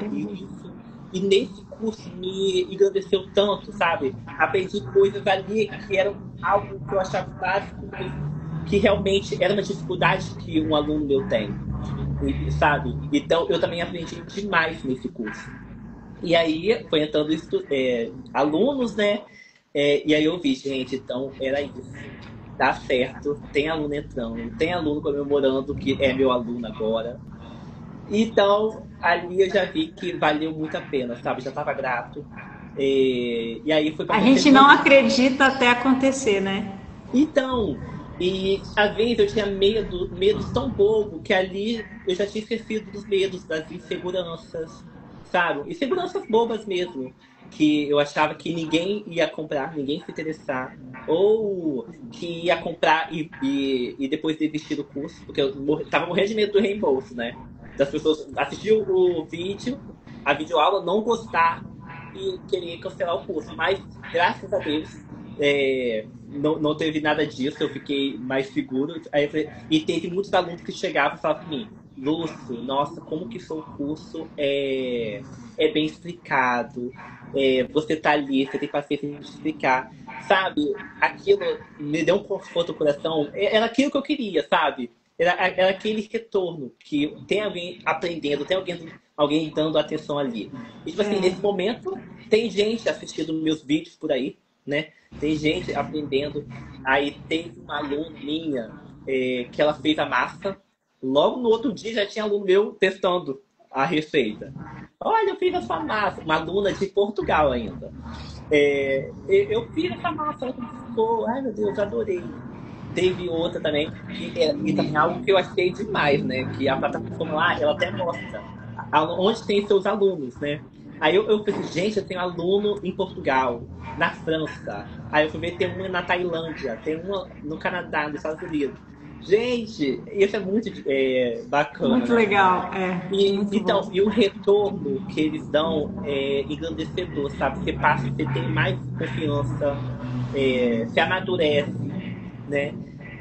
E nesse curso me engrandeceu tanto, sabe? Aprendi coisas ali que eram algo que eu achava básico, mas que realmente era uma dificuldade que um aluno meu tem, sabe? Então eu também aprendi demais nesse curso. E aí foi entrando alunos, né? E aí eu vi, gente, então era isso. Dá certo, tem aluno entrando, tem aluno comemorando que é meu aluno agora. Então, ali eu já vi que valeu muito a pena, sabe? Já estava grato. E aí foi para A gente não acredita até acontecer, né? Então, e às vezes eu tinha medos tão bobo, que ali eu já tinha esquecido dos medos, das inseguranças, sabe? Inseguranças bobas mesmo, que eu achava que ninguém ia comprar, ninguém se interessar, ou que ia comprar e depois desistir do curso, porque eu tava morrendo de medo do reembolso, né? Das pessoas assistir o vídeo, a videoaula, não gostar e querer cancelar o curso. Mas, graças a Deus, não teve nada disso, eu fiquei mais seguro. E teve muitos alunos que chegavam e falavam para mim, Lúcio, nossa, como que seu curso é bem explicado, você tá ali, você tem paciência de explicar, sabe? Aquilo me deu um conforto no coração, era aquilo que eu queria, sabe? Era aquele retorno, que tem alguém aprendendo, tem alguém dando atenção ali. E, tipo assim, nesse momento, tem gente assistindo meus vídeos por aí, né? Tem gente aprendendo. Aí teve uma aluna minha que ela fez a massa. Logo no outro dia já tinha aluno meu testando a receita. Olha, eu fiz a sua massa. Uma aluna de Portugal ainda. Eu fiz essa massa, ela ficou, ai meu Deus, adorei. Teve outra também, e também algo que eu achei demais, né? Que a plataforma lá, ela até mostra onde tem seus alunos, né? Aí eu pensei, gente, eu tenho aluno em Portugal, na França. Aí eu fui ver, tem uma na Tailândia, tem uma no Canadá, nos Estados Unidos. Gente, isso é muito bacana. Muito legal, muito então, bom. E o retorno que eles dão é engrandecedor, sabe? Você passa, você tem mais confiança, se amadurece, né?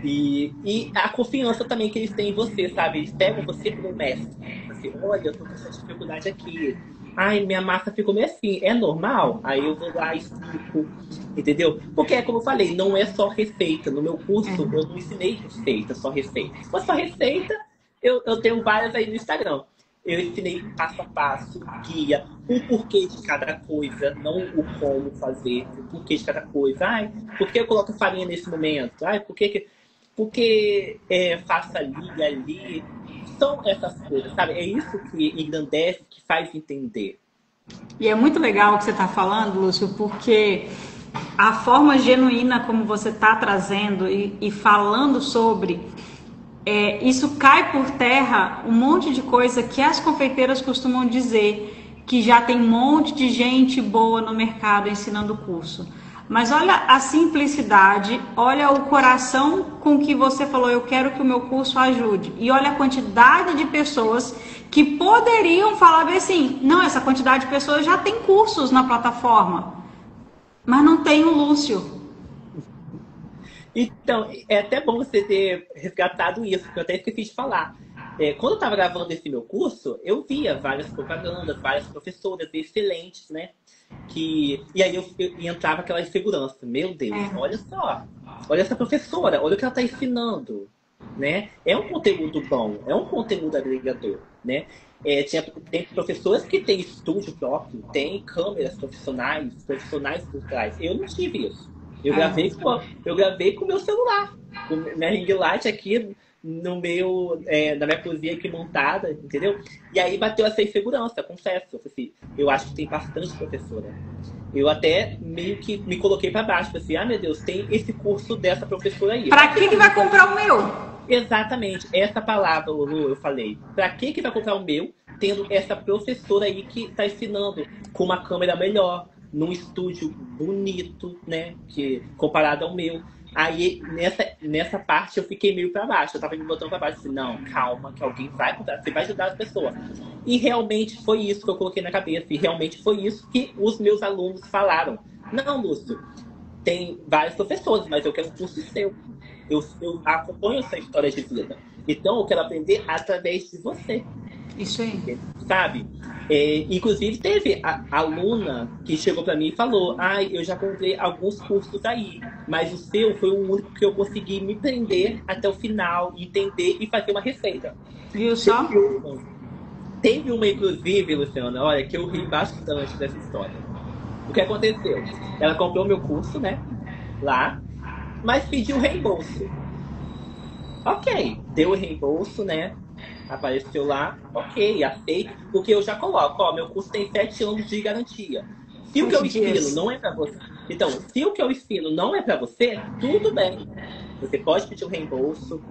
E a confiança também que eles têm em você, sabe? Eles pegam você como mestre. Assim, olha, eu tô com essa dificuldade aqui. Ai, minha massa ficou meio assim. É normal? Aí eu vou lá e explico. Entendeu? Porque é como eu falei, não é só receita. No meu curso, eu não ensinei receita, só receita. Se fosse só receita, eu tenho várias aí no Instagram. Eu ensinei passo a passo, guia, o porquê de cada coisa, não o como fazer, o porquê de cada coisa. Ai, por que eu coloco farinha nesse momento? Ai, porque faço ali e ali. São essas coisas, sabe? É isso que engrandece, que faz entender. E é muito legal o que você está falando, Lúcio, porque a forma genuína como você está trazendo e falando sobre... isso cai por terra um monte de coisa que as confeiteiras costumam dizer, que já tem um monte de gente boa no mercado ensinando o curso. Mas olha a simplicidade, olha o coração com que você falou, eu quero que o meu curso ajude. E olha a quantidade de pessoas que poderiam falar bem assim, não, essa quantidade de pessoas já tem cursos na plataforma, mas não tem o Lúcio. Então, é até bom você ter resgatado isso, porque eu até esqueci de falar. Quando eu estava gravando esse meu curso, eu via várias propagandas, várias professoras excelentes, né? E aí eu entrava aquela insegurança. Meu Deus, olha só. Olha essa professora, olha o que ela está ensinando, né? É um conteúdo bom, é um conteúdo agregador, né? Tem professores que têm estúdio próprio, tem câmeras profissionais por trás. Eu não tive isso. Eu gravei com o meu celular, com minha ring light aqui no na minha cozinha aqui montada, entendeu? E aí bateu essa insegurança, confesso. Eu falei assim, eu acho que tem bastante professora. Eu até meio que me coloquei pra baixo, falei assim, meu Deus, tem esse curso dessa professora aí. Pra que vai comprar o meu? Exatamente, essa palavra, Lulu, eu falei. Pra que vai comprar o meu, tendo essa professora aí que tá ensinando com uma câmera melhor, num estúdio bonito, né? Que, comparado ao meu. Aí, nessa parte, eu fiquei meio pra baixo. Eu tava me botando pra baixo, assim, não, calma, que alguém vai comprar, você vai ajudar as pessoas. E realmente foi isso que eu coloquei na cabeça. E realmente foi isso que os meus alunos falaram. Não, Lúcio, tem vários professores, mas eu quero um curso seu. Eu acompanho essa história de vida. Então, eu quero aprender através de você. Isso aí. Sabe? Inclusive, teve a aluna que chegou pra mim e falou, eu já comprei alguns cursos aí, mas o seu foi o único que eu consegui me prender até o final, entender e fazer uma receita. Viu só? Teve uma, inclusive, Luciana, olha, que eu ri bastante dessa história. O que aconteceu? Ela comprou meu curso, né? Lá, mas pediu reembolso. Ok, deu o reembolso, né? Apareceu lá, ok, aceito, porque eu já coloco, meu curso tem 7 anos de garantia. Se o que eu ensino não é pra você, então, se o que eu ensino não é pra você, tudo bem. Você pode pedir o reembolso,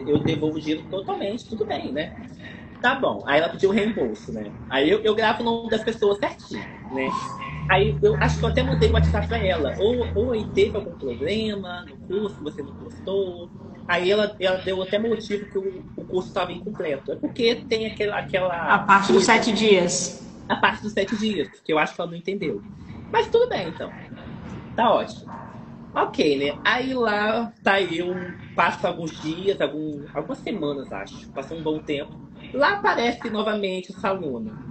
eu devolvo o dinheiro totalmente, tudo bem, né? Tá bom, aí ela pediu o reembolso, né? Aí eu gravo o nome das pessoas certinho, né? Aí eu acho que eu até mandei o WhatsApp pra ela. Oi, teve algum problema no curso, você não gostou? Aí ela deu até motivo que o curso estava incompleto. É porque tem aquela... A parte dos 7 dias. A parte dos 7 dias, que eu acho que ela não entendeu. Mas tudo bem, então. Tá ótimo. Ok, né? Aí lá tá eu, passa alguns dias, algumas semanas, acho. Passou um bom tempo. Lá aparece novamente essa aluna.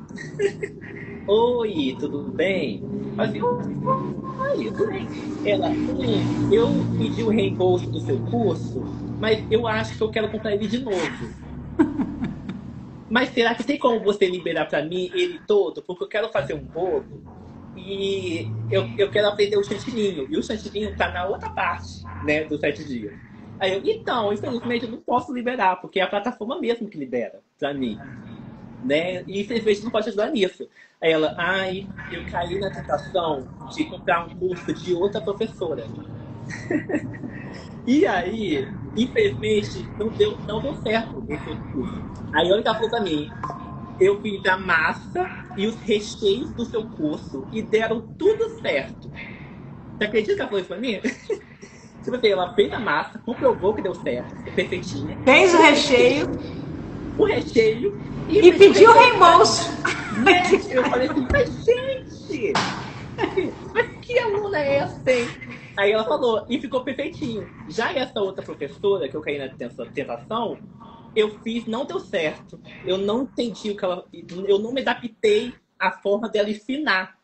Oi, tudo bem? Assim, oi, tudo bem. Ela, eu pedi o reembolso do seu curso, mas eu acho que eu quero comprar ele de novo. Mas será que tem como você liberar pra mim ele todo? Porque eu quero fazer um bolo e eu quero aprender o chantininho. E o chantininho tá na outra parte, né, dos 7 dias. Aí eu, então, infelizmente eu não posso liberar, porque é a plataforma mesmo que libera pra mim. Né? E infelizmente não pode ajudar nisso. Aí ela, eu caí na tentação de comprar um curso de outra professora. E aí, infelizmente, não deu certo esse outro curso. Aí olha que ela falou pra mim, eu fiz a massa e os recheios do seu curso e deram tudo certo. Você acredita que ela falou isso pra mim? Tipo assim, ela fez a massa, comprovou que deu certo, perfeitinho. Fez o recheio. E pediu reembolso. Eu falei assim, mas gente, mas que aluna é essa, hein? Aí ela falou, e ficou perfeitinho. Já essa outra professora, que eu caí na tentação, eu fiz, não deu certo. Eu não entendi o que ela... Eu não me adaptei à forma dela ensinar.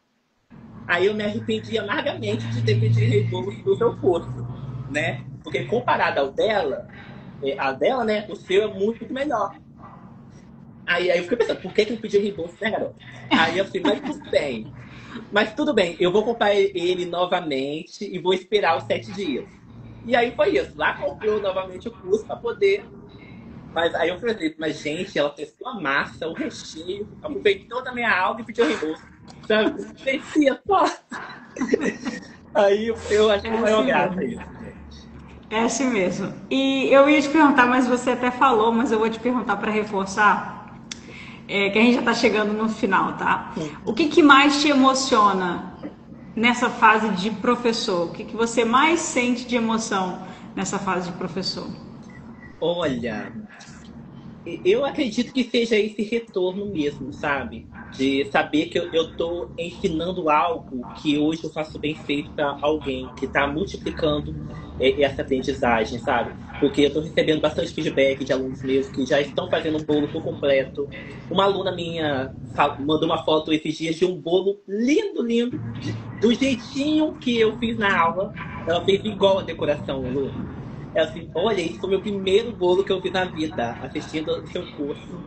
Aí eu me arrependi amargamente de ter pedido reembolso do seu curso, né? Porque comparado ao dela, né, o seu é muito melhor. Aí eu fiquei pensando, por que não pediu reembolso, né, garoto? Aí eu falei, mas tudo bem, eu vou comprar ele novamente e vou esperar os 7 dias. E aí foi isso, lá comprou novamente o curso para poder... Mas aí eu falei, mas gente, ela testou a massa, o recheio, aproveitou da minha aula e pediu reembolso. Sabe? Pensei só. Aí eu acho que foi uma graça isso. É assim mesmo. E eu ia te perguntar, mas você até falou, mas eu vou te perguntar para reforçar. Que a gente já está chegando no final, tá? O que mais te emociona nessa fase de professor? O que você mais sente de emoção nessa fase de professor? Olha, eu acredito que seja esse retorno mesmo, sabe? De saber que eu tô ensinando algo que hoje eu faço bem feito para alguém que está multiplicando essa aprendizagem, sabe? Porque eu tô recebendo bastante feedback de alunos meus que já estão fazendo um bolo por completo. Uma aluna minha mandou uma foto esses dias de um bolo lindo, do jeitinho que eu fiz na aula. Ela fez igual a decoração, Lu. Ela assim, olha, esse foi o meu primeiro bolo que eu fiz na vida, assistindo ao seu curso.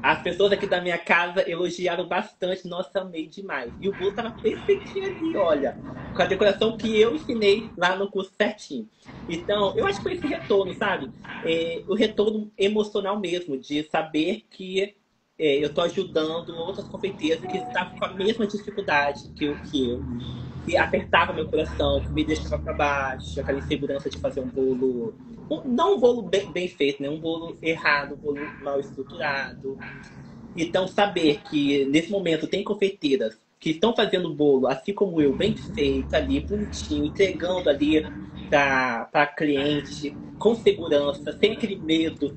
As pessoas aqui da minha casa elogiaram bastante. Nossa, amei demais. E o bolo tava perfeitinho ali, olha. Com a decoração que eu ensinei lá no curso certinho. Então, eu acho que foi esse retorno, sabe? O retorno emocional mesmo, de saber que eu tô ajudando outras confeiteiras que estavam com a mesma dificuldade que eu. Que apertava meu coração, que me deixava para baixo, aquela insegurança de fazer um bolo. Não um bolo bem feito, né? Um bolo errado, um bolo mal estruturado. Então, saber que nesse momento tem confeiteiras que estão fazendo bolo, assim como eu, bem feito ali, bonitinho, entregando ali para cliente, com segurança, sem aquele medo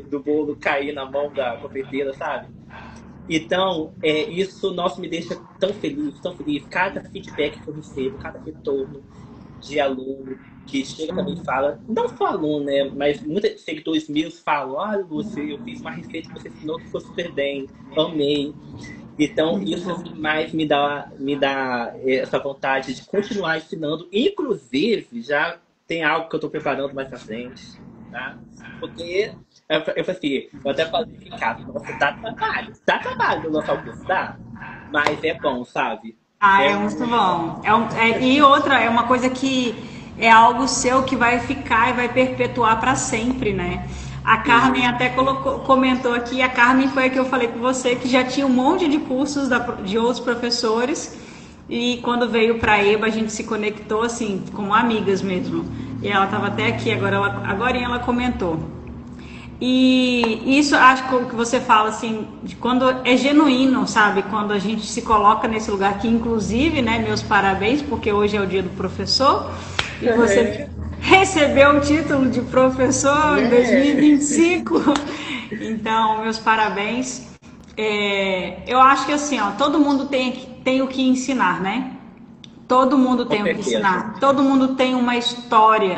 do bolo cair na mão da confeiteira, sabe? Então, isso, nossa, me deixa tão feliz, tão feliz. Cada feedback que eu recebo, cada retorno de aluno que chega também e fala, não só aluno, né? Mas muitos seguidores meus falam, olha, Lúcia, eu fiz uma receita que você ensinou que ficou super bem, amei. Então, isso mais me dá essa vontade de continuar ensinando. Inclusive, já tem algo que eu estou preparando mais pra frente, tá? Porque eu falei assim, eu até falei que em casa, nossa, dá trabalho lançar o curso, dá? Mas é bom, sabe? É muito bom. E outra, é uma coisa que é algo seu que vai ficar e vai perpetuar para sempre, né? A Carmen até comentou aqui, a Carmen foi a que eu falei com você, que já tinha um monte de cursos de outros professores, e quando veio para a EBA a gente se conectou assim, como amigas mesmo. E ela estava até aqui, agora ela comentou. E isso, acho que você fala assim, de quando é genuíno, sabe? Quando a gente se coloca nesse lugar, que inclusive, né, meus parabéns, porque hoje é o dia do professor, e você recebeu o título de professor em 2025. Então, meus parabéns. Eu acho que assim, ó, todo mundo tem o que ensinar, né? Todo mundo tem o que ensinar. Todo mundo tem uma história.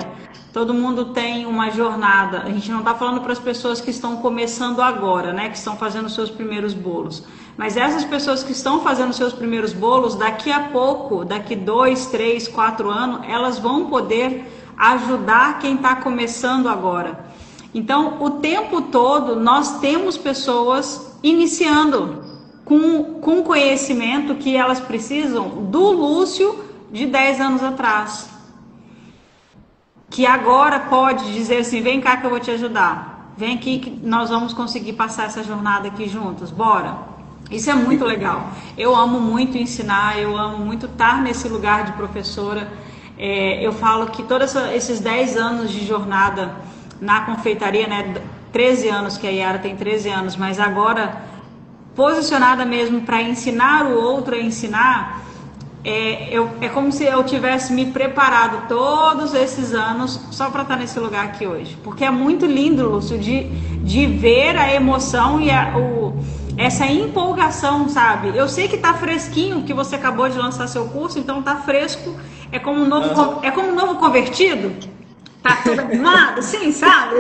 Todo mundo tem uma jornada. A gente não está falando para as pessoas que estão começando agora, né? Que estão fazendo seus primeiros bolos. Mas essas pessoas que estão fazendo seus primeiros bolos, daqui a pouco, daqui 2, 3, 4 anos, elas vão poder ajudar quem está começando agora. Então, o tempo todo, nós temos pessoas iniciando com conhecimento que elas precisam do Lúcio de 10 anos atrás. Que agora pode dizer assim, vem cá que eu vou te ajudar. Vem aqui que nós vamos conseguir passar essa jornada aqui juntos, bora. Isso é muito legal. Eu amo muito ensinar, eu amo muito estar nesse lugar de professora. Eu falo que todos esses 10 anos de jornada na confeitaria, né, 13 anos, que a Yara tem 13 anos, mas agora posicionada mesmo para ensinar o outro a ensinar, é como se eu tivesse me preparado todos esses anos só para estar nesse lugar aqui hoje. Porque é muito lindo, Lúcio, de ver a emoção e essa empolgação, sabe? Eu sei que tá fresquinho, que você acabou de lançar seu curso, então tá fresco. É como um novo convertido. Tá tudo animado, sim, sabe?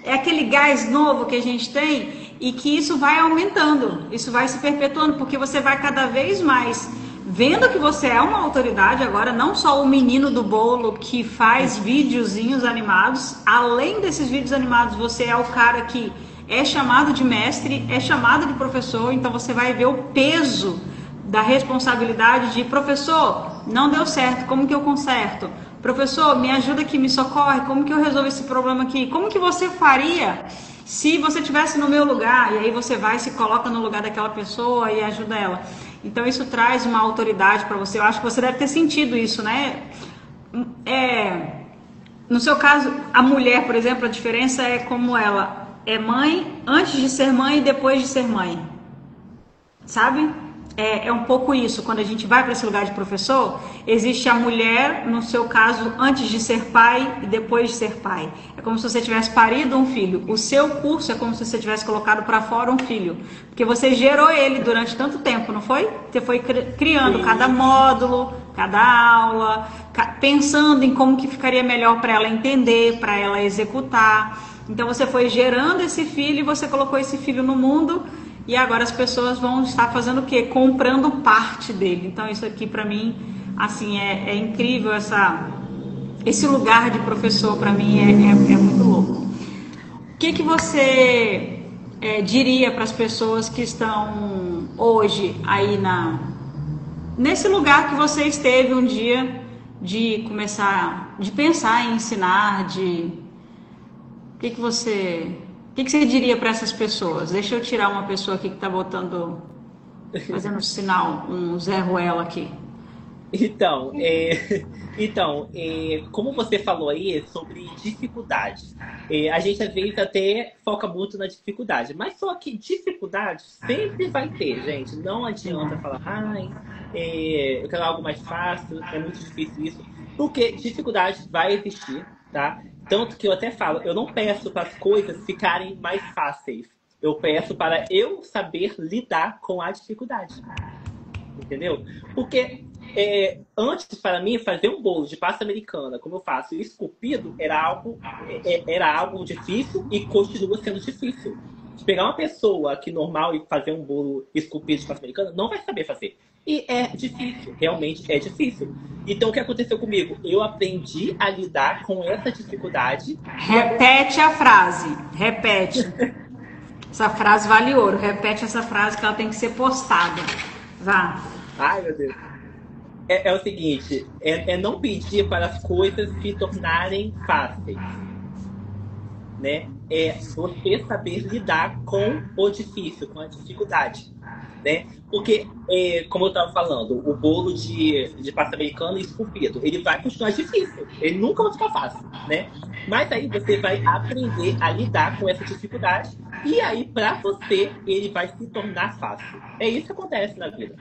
É aquele gás novo que a gente tem e que isso vai aumentando, isso vai se perpetuando, porque você vai cada vez mais vendo que você é uma autoridade agora, não só o menino do bolo que faz videozinhos animados. Além desses vídeos animados, você é o cara que é chamado de mestre, é chamado de professor, então você vai ver o peso da responsabilidade de professor, não deu certo, como que eu conserto? Professor, me ajuda aqui, me socorre, como que eu resolvo esse problema aqui? Como que você faria se você estivesse no meu lugar? E aí você vai, se coloca no lugar daquela pessoa e ajuda ela. Então isso traz uma autoridade para você. Eu acho que você deve ter sentido isso, né? No seu caso, a mulher, por exemplo, a diferença é como ela é mãe antes de ser mãe e depois de ser mãe. Sabe? É um pouco isso. Quando a gente vai para esse lugar de professor, existe a mulher, no seu caso, antes de ser pai e depois de ser pai. É como se você tivesse parido um filho. O seu curso é como se você tivesse colocado para fora um filho. Porque você gerou ele durante tanto tempo, não foi? Você foi criando cada módulo, cada aula, pensando em como que ficaria melhor para ela entender, para ela executar. Então você foi gerando esse filho e você colocou esse filho no mundo. E agora as pessoas vão estar fazendo o quê? Comprando parte dele. Então isso aqui para mim, assim, é incrível, esse lugar de professor para mim é muito louco. O que você diria para as pessoas que estão hoje aí nesse lugar que você esteve um dia, de começar, de pensar em ensinar, o que você diria para essas pessoas? Deixa eu tirar uma pessoa aqui que está fazendo sinal, um Zé Ruela aqui. Então, como você falou aí sobre dificuldades, a gente às vezes até foca muito na dificuldade, mas só que dificuldade sempre vai ter, gente. Não adianta falar, eu quero algo mais fácil, é muito difícil isso, porque dificuldade vai existir, tá? Tanto que eu até falo, eu não peço para as coisas ficarem mais fáceis, eu peço para eu saber lidar com a dificuldade, entendeu? Porque antes, para mim, fazer um bolo de pasta americana, como eu faço, esculpido, era algo difícil e continua sendo difícil. Se pegar uma pessoa aqui normal e fazer um bolo esculpido de pasta americana, não vai saber fazer. E é difícil, realmente é difícil. Então, o que aconteceu comigo? Eu aprendi a lidar com essa dificuldade. Repete a frase, repete. Essa frase vale ouro. Repete essa frase que ela tem que ser postada. Vá. Ai, meu Deus. É o seguinte, não pedir para as coisas se tornarem fáceis, né? É você saber lidar com o difícil, com a dificuldade, né? Porque, como eu estava falando, o bolo de pasta americana esculpido, ele vai continuar difícil, ele nunca vai ficar fácil, né? Mas aí você vai aprender a lidar com essa dificuldade e aí, para você, ele vai se tornar fácil. É isso que acontece na vida.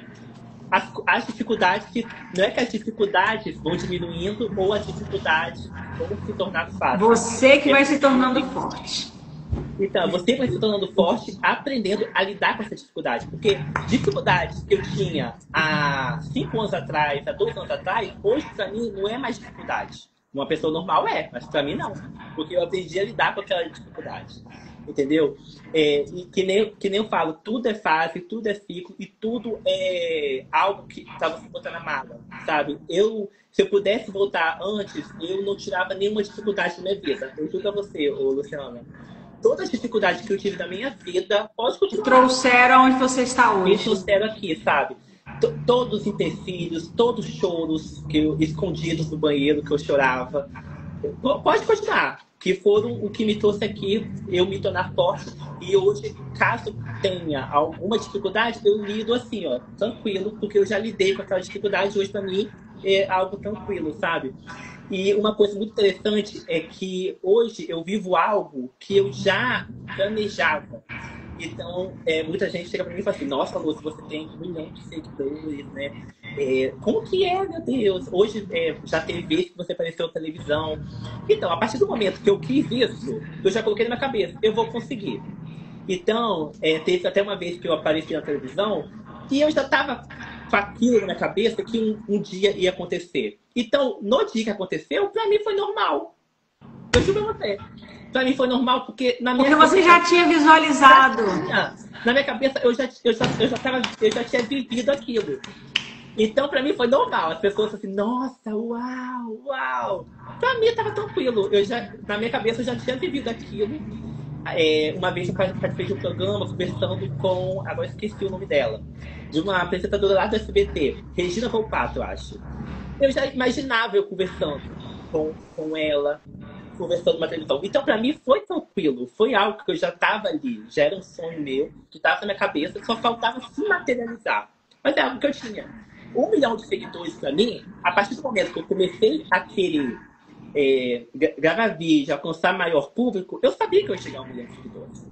As dificuldades, não é que as dificuldades vão diminuindo ou as dificuldades vão se tornando fáceis. Você que vai se tornando forte. Então, você vai se tornando forte aprendendo a lidar com essa dificuldade. Porque dificuldades que eu tinha há 5 anos atrás, há 2 anos atrás, hoje para mim não é mais dificuldade. Uma pessoa normal mas para mim não. Porque eu aprendi a lidar com aquela dificuldade. Entendeu? E que nem eu falo, tudo é fase, tudo é ciclo e tudo é algo que tá você botar na mala, sabe? Se eu pudesse voltar antes, eu não tirava nenhuma dificuldade da minha vida. Eu juro a você, Luciana. Todas as dificuldades que eu tive na minha vida, pode continuar. Trouxeram onde você está hoje. Me trouxeram aqui, sabe? Todos os empecilhos, todos os choros escondidos no banheiro que eu chorava. Pode continuar. Que foram o que me trouxe aqui, eu me tornar forte. E hoje, caso tenha alguma dificuldade, eu lido assim, ó, tranquilo, porque eu já lidei com aquela dificuldade. Hoje, para mim, é algo tranquilo, sabe? E uma coisa muito interessante é que hoje eu vivo algo que eu já planejava. Então, muita gente chega pra mim e fala assim, nossa, Lúcia, você tem 1 milhão de seguidores, né? Como que é, meu Deus? Hoje já teve vezes que você apareceu na televisão. Então, a partir do momento que eu quis isso, eu já coloquei na minha cabeça, eu vou conseguir. Então, teve até uma vez que eu apareci na televisão e eu já tava com aquilo na minha cabeça que um dia ia acontecer. Então, no dia que aconteceu, pra mim foi normal. Eu juro pra você. Pra mim foi normal, porque na minha cabeça... Porque você já tinha visualizado. Na minha cabeça, eu já tinha vivido aquilo. Então, pra mim foi normal. As pessoas assim, nossa, uau. Pra mim, tava tranquilo. Na minha cabeça, eu já tinha vivido aquilo. Uma vez eu participei de um programa conversando com... Agora esqueci o nome dela. De uma apresentadora lá do SBT. Regina Volpato, eu acho. Eu já imaginava eu conversando com ela. Conversando numa televisão. Então, pra mim, foi tranquilo. Foi algo que eu já tava ali. Já era um sonho meu, que tava na minha cabeça. Só faltava se materializar. Mas é algo que eu tinha. 1 milhão de seguidores pra mim, a partir do momento que eu comecei a querer gravar vídeo, alcançar maior público, eu sabia que eu ia chegar a 1 milhão de seguidores.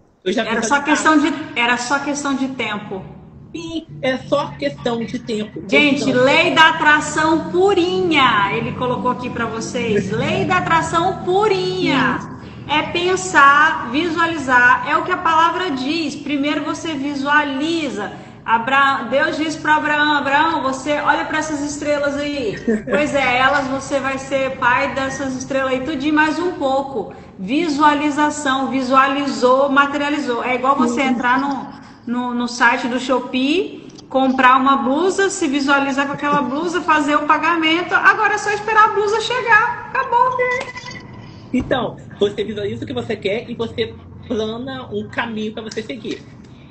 Era só questão de tempo. Sim, é só questão de tempo. Gente, lei da atração purinha. Ele colocou aqui pra vocês. Lei da atração purinha. É pensar, visualizar. É o que a palavra diz. Primeiro você visualiza. Deus disse para Abraão, você olha para essas estrelas aí. Pois elas você vai ser pai dessas estrelas aí, tudinho mais um pouco. Visualização, visualizou, materializou. É igual você entrar no site do Shopee, comprar uma blusa, se visualizar com aquela blusa, fazer o pagamento. Agora é só esperar a blusa chegar. Acabou. Então, você visualiza o que você quer e você plana um caminho para você seguir.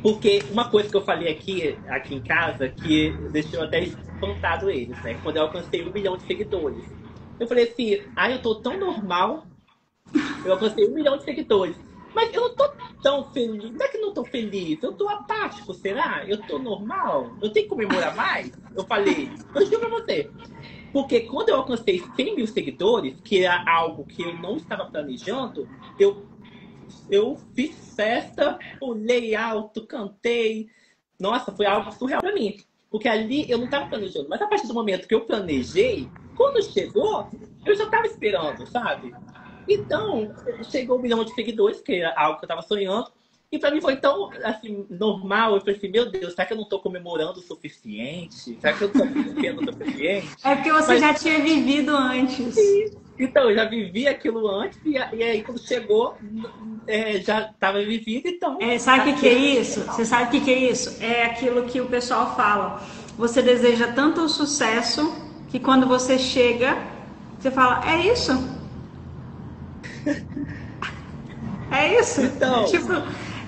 Porque uma coisa que eu falei aqui em casa, que deixou até espantado eles, né? Quando eu alcancei 1 milhão de seguidores. Eu falei assim, eu tô tão normal, eu alcancei 1 milhão de seguidores. Mas eu não tô tão feliz. Não é que eu não tô feliz, eu tô apático, será? Eu tô normal? Eu tenho que comemorar mais? Eu falei, eu juro pra você. Porque quando eu alcancei 100 mil seguidores, que era algo que eu não estava planejando, eu fiz festa, pulei alto, cantei. Nossa, foi algo surreal pra mim. Porque ali eu não estava planejando. Mas a partir do momento que eu planejei, quando chegou, eu já estava esperando, sabe? Então, chegou 1 milhão de seguidores, que era algo que eu estava sonhando. E pra mim foi tão, assim, normal. Eu falei assim, meu Deus, será que eu não tô comemorando o suficiente? Será que eu tô vivendo o suficiente? É porque você já tinha vivido antes. Então, eu já vivi aquilo antes e aí quando chegou, já estava vivido, então... Sabe o que é isso? Você sabe o que é isso? É aquilo que o pessoal fala. Você deseja tanto o sucesso que quando você chega, você fala, é isso? É isso? Então... Tipo,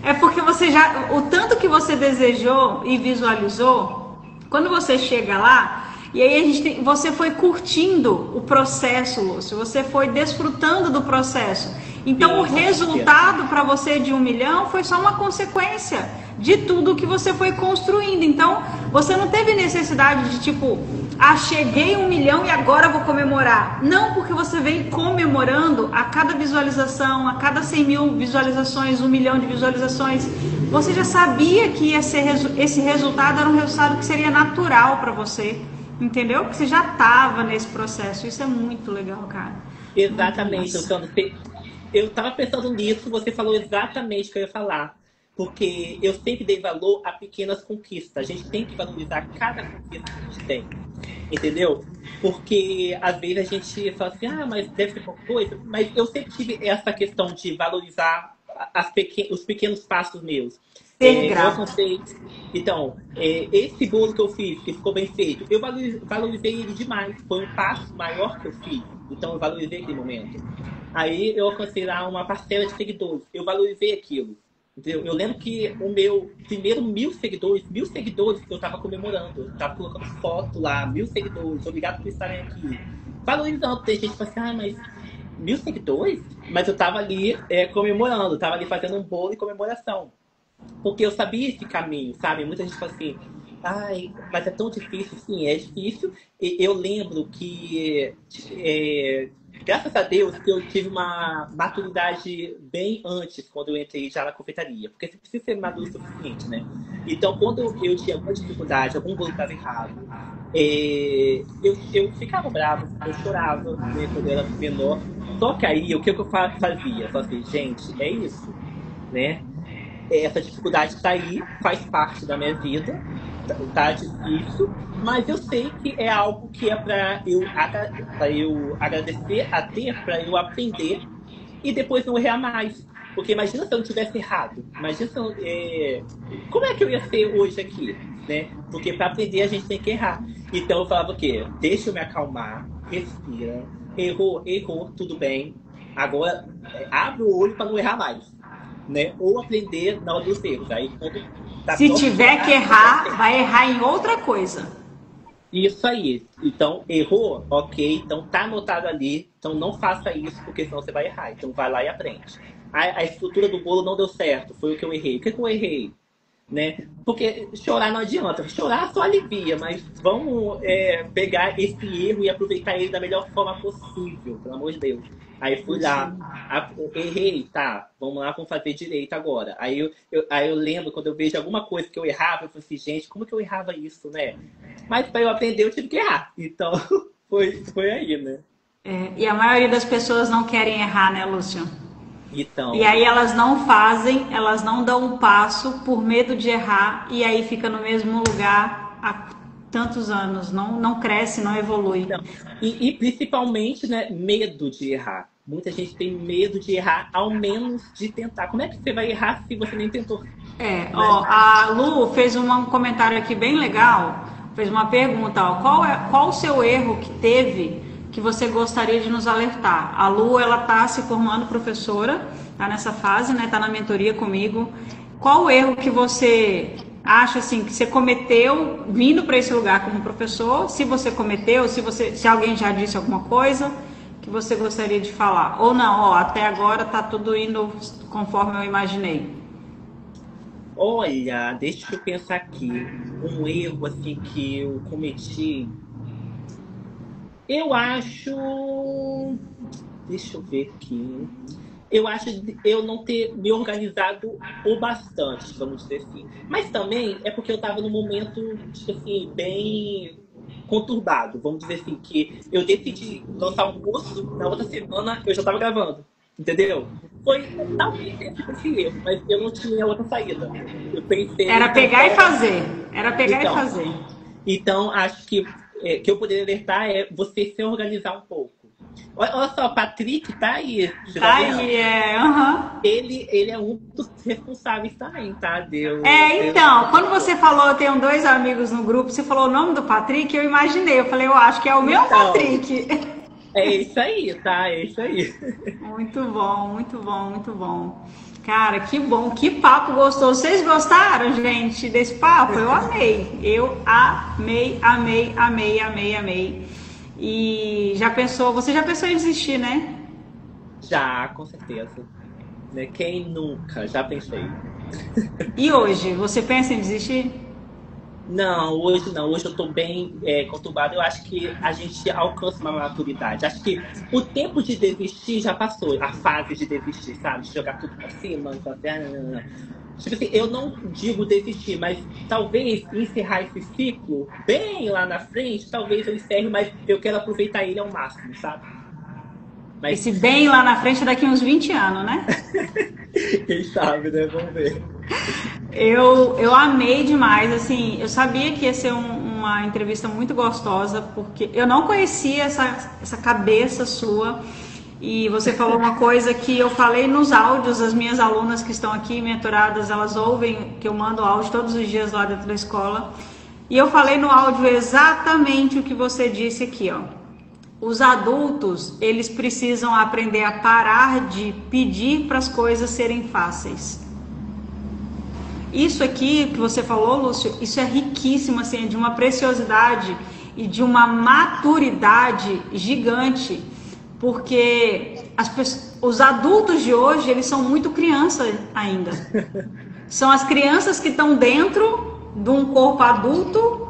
é porque você já... O tanto que você desejou e visualizou, quando você chega lá... E aí você foi curtindo o processo, Lúcio. Você foi desfrutando do processo. Então o resultado para você de 1 milhão foi só uma consequência de tudo que você foi construindo. Então você não teve necessidade de tipo, cheguei 1 milhão e agora vou comemorar. Não, porque você vem comemorando a cada visualização, a cada 100 mil visualizações, 1 milhão de visualizações. Você já sabia que esse resultado era um resultado que seria natural para você. Entendeu? Porque você já estava nesse processo. Isso é muito legal, cara. Exatamente. Eu estava pensando nisso, você falou exatamente o que eu ia falar. Porque eu sempre dei valor a pequenas conquistas. A gente tem que valorizar cada conquista que a gente tem. Entendeu? Porque às vezes a gente fala assim, mas deve ser pouca coisa. Mas eu sempre tive essa questão de valorizar os pequenos passos meus. Então, esse bolo que eu fiz, que ficou bem feito, eu valorizei ele demais. Foi um passo maior que eu fiz. Então, eu valorizei aquele momento. Aí, eu alcancei lá uma parcela de seguidores. Eu valorizei aquilo. Entendeu? Eu lembro que o meu primeiro 1.000 seguidores, eu estava comemorando. Eu estava colocando foto lá, 1.000 seguidores, obrigado por estarem aqui. Valorizando. Tem gente que fala assim, mas 1.000 seguidores? Mas eu estava ali comemorando, estava ali fazendo um bolo de comemoração. Porque eu sabia esse caminho, sabe? Muita gente fala assim, mas é tão difícil. Sim, é difícil. E eu lembro que, graças a Deus, que eu tive uma maturidade bem antes, quando eu entrei já na confeitaria. Porque você precisa ser maduro o suficiente, né? Então, quando eu tinha alguma dificuldade, algum bolo estava errado, eu ficava bravo, eu chorava, né, quando eu era menor. Só que aí, o que eu fazia? Eu falava assim, gente, é isso, né? Essa dificuldade está aí, faz parte da minha vida, tá difícil, mas eu sei que é algo que é para eu agradecer a ter, para eu aprender e depois não errar mais. Porque imagina se eu não tivesse errado, imagina se eu, como é que eu ia ser hoje aqui, né? Porque para aprender a gente tem que errar. Então eu falava o quê? Deixa eu me acalmar, respira, errou, tudo bem, agora abre o olho para não errar mais. Né? Ou aprender na hora dos erros. Aí, se tiver que errar, vai errar em outra coisa. Isso aí. Então, errou, ok. Então, tá anotado ali. Então, não faça isso, porque senão você vai errar. Então, vai lá e aprende. A estrutura do bolo não deu certo. Foi o que eu errei. O que eu errei? Né? Porque chorar não adianta. Chorar só alivia, mas vamos pegar esse erro e aproveitar ele da melhor forma possível, pelo amor de Deus. Aí fui lá, errei, tá, vamos lá, vamos fazer direito agora. Aí eu lembro, quando eu vejo alguma coisa que eu errava, eu falo assim, gente, como que eu errava isso, né? Mas para eu aprender, eu tive que errar. Então, foi aí, né? E a maioria das pessoas não querem errar, né, Lúcio? Então... E aí elas não fazem, elas não dão um passo por medo de errar, e aí fica no mesmo lugar há tantos anos, não cresce, não evolui. Então, e principalmente, né, medo de errar. Muita gente tem medo de errar, ao menos de tentar. Como é que você vai errar se você nem tentou? A Lu fez um comentário aqui bem legal, fez uma pergunta, qual o seu erro que teve que você gostaria de nos alertar? A Lu, ela está se formando professora, está nessa fase, né? Está na mentoria comigo. Qual o erro que você acha assim que você cometeu vindo para esse lugar como professor? Se você cometeu, se alguém já disse alguma coisa que você gostaria de falar? Ou não, ó, até agora está tudo indo conforme eu imaginei. Olha, deixa eu pensar aqui. Um erro assim que eu cometi. Eu acho. Deixa eu ver aqui. Eu acho eu não ter me organizado o bastante, vamos dizer assim. Mas também é porque eu estava num momento, tipo assim, bem conturbado. Vamos dizer assim, que eu decidi lançar um curso, na outra semana eu já estava gravando. Entendeu? Foi talvez esse erro, mas eu não tinha outra saída. Eu pensei. Era pegar e fazer. Era pegar Então, e fazer. Então, acho que eu poderia alertar é você se organizar um pouco. Olha só, o Patrick tá aí. Você Tá vendo? aí, uhum. Ele é um dos responsáveis também, tá? Então, quando você falou, eu tenho 2 amigos no grupo, você falou o nome do Patrick, eu imaginei. Eu falei, eu acho que é o meu Patrick. É isso aí, tá? É isso aí. Muito bom, muito bom, muito bom. Cara, que bom, que papo gostoso. Vocês gostaram, gente, desse papo? Eu amei. Eu amei, amei, amei, amei, amei. E você já pensou em desistir, né? Já, com certeza. Né? Quem nunca? Já pensei. E hoje, você pensa em desistir? Não. Hoje eu tô bem conturbado. Eu acho que a gente alcança uma maturidade. Acho que o tempo de desistir já passou. A fase de desistir, sabe? De jogar tudo pra cima. Tipo assim, eu não digo desistir, mas talvez encerrar esse ciclo bem lá na frente, talvez eu encerre, mas eu quero aproveitar ele ao máximo, sabe? Mas... Esse bem lá na frente daqui uns 20 anos, né? Quem sabe, né? Vamos ver. Eu amei demais, assim, eu sabia que ia ser uma entrevista muito gostosa, porque eu não conhecia essa cabeça sua, e você falou uma coisa que eu falei nos áudios, as minhas alunas que estão aqui mentoradas, elas ouvem que eu mando áudio todos os dias lá dentro da escola, e eu falei no áudio exatamente o que você disse aqui, ó. Os adultos, eles precisam aprender a parar de pedir para as coisas serem fáceis. Isso aqui que você falou, Lúcio, isso é riquíssimo, assim, de uma preciosidade e de uma maturidade gigante, porque os adultos de hoje, eles são muito crianças ainda. São as crianças que estão dentro de um corpo adulto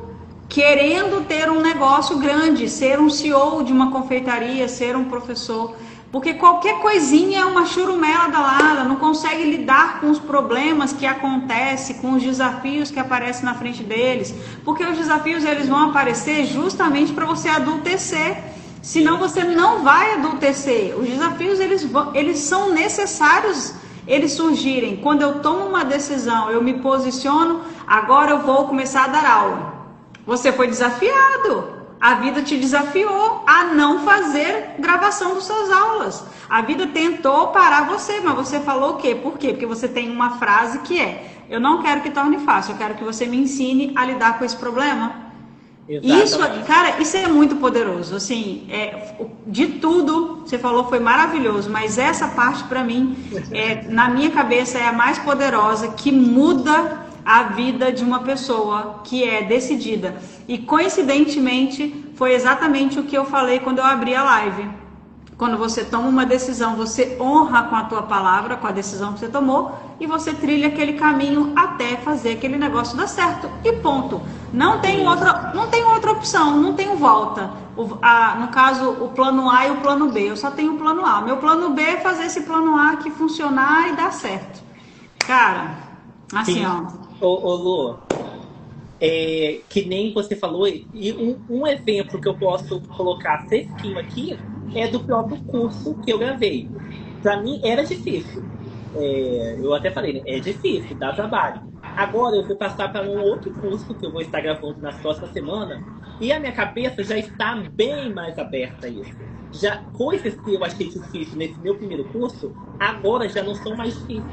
querendo ter um negócio grande, ser um CEO de uma confeitaria, ser um professor, porque qualquer coisinha é uma churumela danada, não consegue lidar com os problemas que acontecem, com os desafios que aparecem na frente deles, porque os desafios eles vão aparecer justamente para você adultecer, senão você não vai adultecer. Os desafios eles são necessários eles surgirem. Quando eu tomo uma decisão, eu me posiciono, agora eu vou começar a dar aula. Você foi desafiado, a vida te desafiou a não fazer gravação das suas aulas. A vida tentou parar você, mas você falou o quê? Por quê? Porque você tem uma frase que é: eu não quero que torne fácil, eu quero que você me ensine a lidar com esse problema. Exatamente. Isso, cara, isso é muito poderoso. Assim, de tudo, você falou foi maravilhoso, mas essa parte para mim, na minha cabeça, é a mais poderosa, que muda a vida de uma pessoa que é decidida. E coincidentemente foi exatamente o que eu falei quando eu abri a live. Quando você toma uma decisão, você honra com a tua palavra, com a decisão que você tomou, e você trilha aquele caminho até fazer aquele negócio dar certo. E ponto. Não tem outra opção, não tem volta. No caso, o plano A e o plano B. Eu só tenho o plano A. Meu plano B é fazer esse plano A aqui funcionar e dar certo. Cara, assim, sim. Ó. Ô Lu, que nem você falou, e um exemplo que eu posso colocar fresquinho aqui é do próprio curso que eu gravei. Pra mim era difícil. Eu até falei, né? É difícil, dá trabalho. Agora eu vou passar para um outro curso que eu vou estar gravando nas próximas semanas, e a minha cabeça já está bem mais aberta a isso. Já coisas que eu achei difícil nesse meu primeiro curso, agora já não são mais difíceis.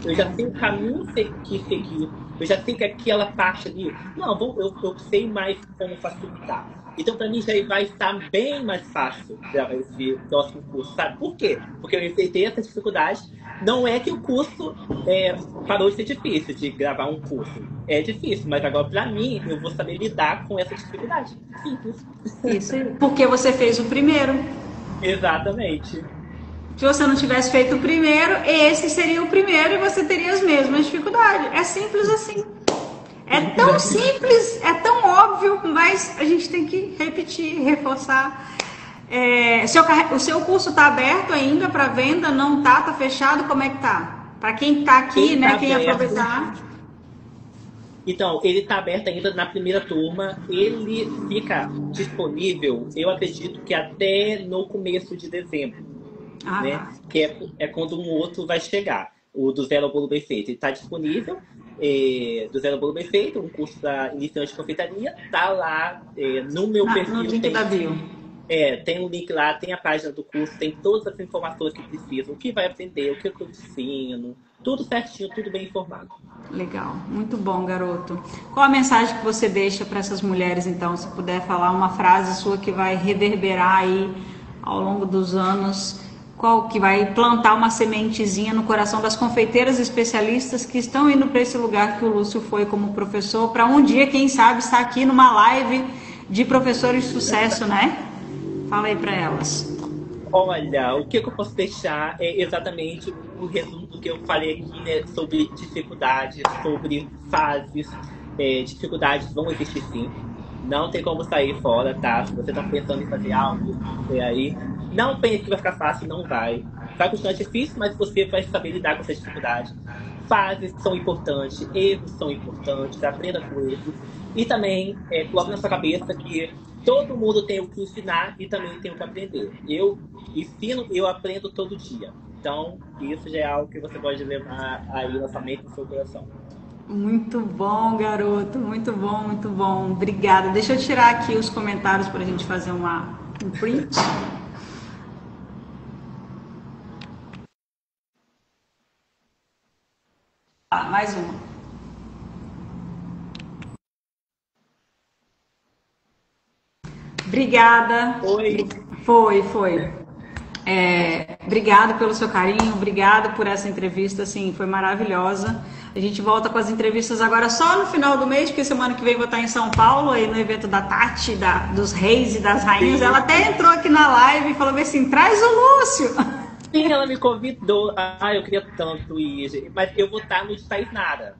Eu já sei o caminho que seguir. Eu já sei que aquela parte ali... Não, eu sei mais como facilitar. Então, para mim, já vai estar bem mais fácil gravar esse próximo curso, sabe? Por quê? Porque eu enfrentei essa dificuldade. Não é que o curso parou de ser difícil de gravar um curso. É difícil, mas agora, para mim, eu vou saber lidar com essa dificuldade. Simples. Isso aí. Porque você fez o primeiro. Exatamente. Se você não tivesse feito o primeiro, esse seria o primeiro e você teria as mesmas dificuldades. É simples assim. É tão simples, é tão óbvio, mas a gente tem que repetir, reforçar. O seu curso está aberto ainda para venda? Não está? Está fechado? Como é que tá? Para quem está aqui, Ele né? tá Quem aberto. aproveitar. Então, ele está aberto ainda na primeira turma. Ele fica disponível, eu acredito que até no começo de dezembro, né? Tá. Que é quando um outro vai chegar. O do Zero ao Bolo Bem Feito. Ele está disponível, do Zero ao Bolo Bem Feito, um curso para iniciante de confeitaria. Está lá no meu perfil. No link da bio. Tem um link lá, tem a página do curso, tem todas as informações que precisam, o que vai aprender, o que eu ensino, tudo certinho, tudo bem informado. Legal, muito bom, garoto. Qual a mensagem que você deixa para essas mulheres, então? Se puder falar uma frase sua que vai reverberar aí ao longo dos anos, qual que vai plantar uma sementezinha no coração das confeiteiras especialistas que estão indo para esse lugar que o Lúcio foi como professor, para um dia, quem sabe, estar aqui numa live de professores de sucesso, né? Fala aí para elas. Olha, o que eu posso deixar é exatamente o resumo do que eu falei aqui, né, sobre dificuldades, sobre fases. Dificuldades vão existir sim. Não tem como sair fora, tá? Se você tá pensando em fazer algo aí, não pense que vai ficar fácil, não vai. Vai continuar difícil, mas você vai saber lidar com essa dificuldade. Fases são importantes, erros são importantes, aprenda com eles. E também coloque na sua cabeça que todo mundo tem o que ensinar e também tem o que aprender. Eu ensino e eu aprendo todo dia. Então, isso já é algo que você pode levar aí na sua mente e no seu coração. Muito bom, garoto. Muito bom, muito bom. Obrigada. Deixa eu tirar aqui os comentários para a gente fazer um print. Mais uma. Obrigada. Oi. Foi. Obrigado pelo seu carinho, obrigado por essa entrevista, assim, foi maravilhosa. A gente volta com as entrevistas agora só no final do mês, porque semana que vem vou estar em São Paulo, aí no evento da Tati, dos reis e das rainhas. Sim. Ela até entrou aqui na live e falou assim, traz o Lúcio. Sim, ela me convidou. Eu queria tanto ir. Mas eu vou estar no de Tainara.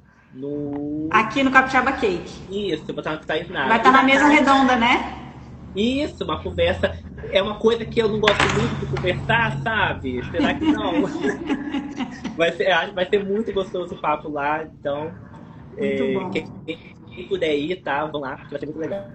Aqui no Capixaba Cake. Isso, eu vou estar no Tainara. Vai estar na mesa redonda, né? Isso, uma conversa. É uma coisa que eu não gosto muito de conversar, sabe? Será que não? Vai ser muito gostoso o papo lá. Então, quem puder ir, tá? Vão lá, vai ser muito legal.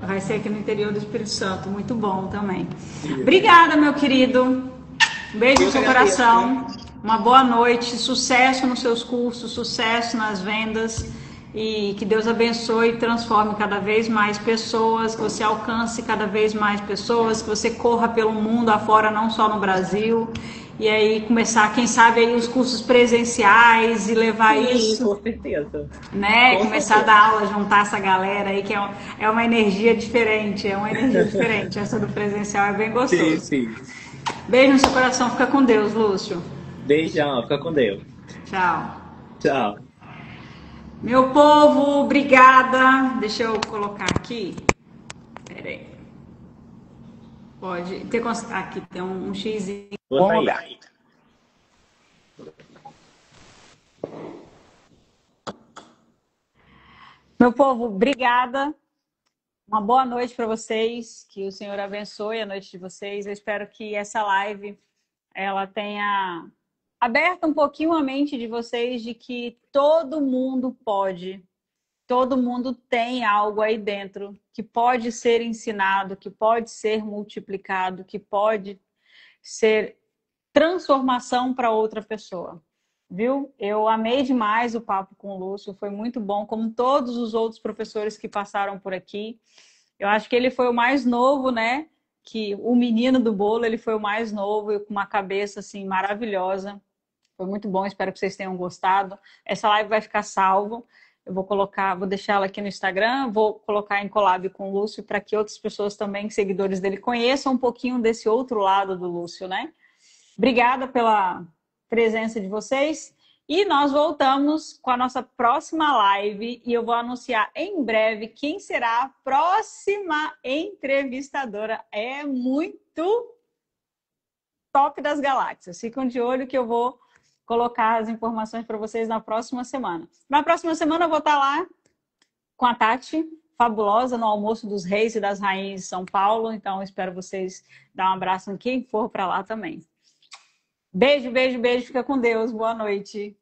Vai ser aqui no interior do Espírito Santo. Muito bom também. Isso. Obrigada, meu querido. Um beijo no seu coração. Uma boa noite. Sucesso nos seus cursos, sucesso nas vendas. E que Deus abençoe e transforme cada vez mais pessoas, que você alcance cada vez mais pessoas, que você corra pelo mundo afora, não só no Brasil. E aí começar, quem sabe, aí os cursos presenciais e levar isso. Com certeza. Né? Começar a dar aula, juntar essa galera aí, que é uma energia diferente, Essa do presencial é bem gostoso. Sim. Beijo no seu coração, fica com Deus, Lúcio. Beijão, fica com Deus. Tchau. Meu povo, obrigada. Deixa eu colocar aqui. Pera aí. Pode ter. Aqui tem um xizinho. Bom lugar. Meu povo, obrigada. Uma boa noite para vocês. Que o Senhor abençoe a noite de vocês. Eu espero que essa live ela tenha aberta um pouquinho a mente de vocês de que todo mundo tem algo aí dentro que pode ser ensinado, que pode ser multiplicado, que pode ser transformação para outra pessoa, viu? Eu amei demais o papo com o Lúcio, foi muito bom, como todos os outros professores que passaram por aqui. Eu acho que ele foi o mais novo, né? Que o menino do bolo, ele foi o mais novo e com uma cabeça assim maravilhosa. Foi muito bom, espero que vocês tenham gostado. Essa live vai ficar salvo. Eu vou deixar ela aqui no Instagram, vou colocar em collab com o Lúcio para que outras pessoas também, seguidores dele, conheçam um pouquinho desse outro lado do Lúcio, né? Obrigada pela presença de vocês. E nós voltamos com a nossa próxima live e eu vou anunciar em breve quem será a próxima entrevistadora. É muito top das galáxias. Ficam de olho que eu vou colocar as informações para vocês na próxima semana. Na próxima semana eu vou estar lá com a Tati, fabulosa, no Almoço dos Reis e das Rainhas de São Paulo. Então, eu espero vocês dar um abraço em quem for para lá também. Beijo, beijo, beijo. Fica com Deus. Boa noite.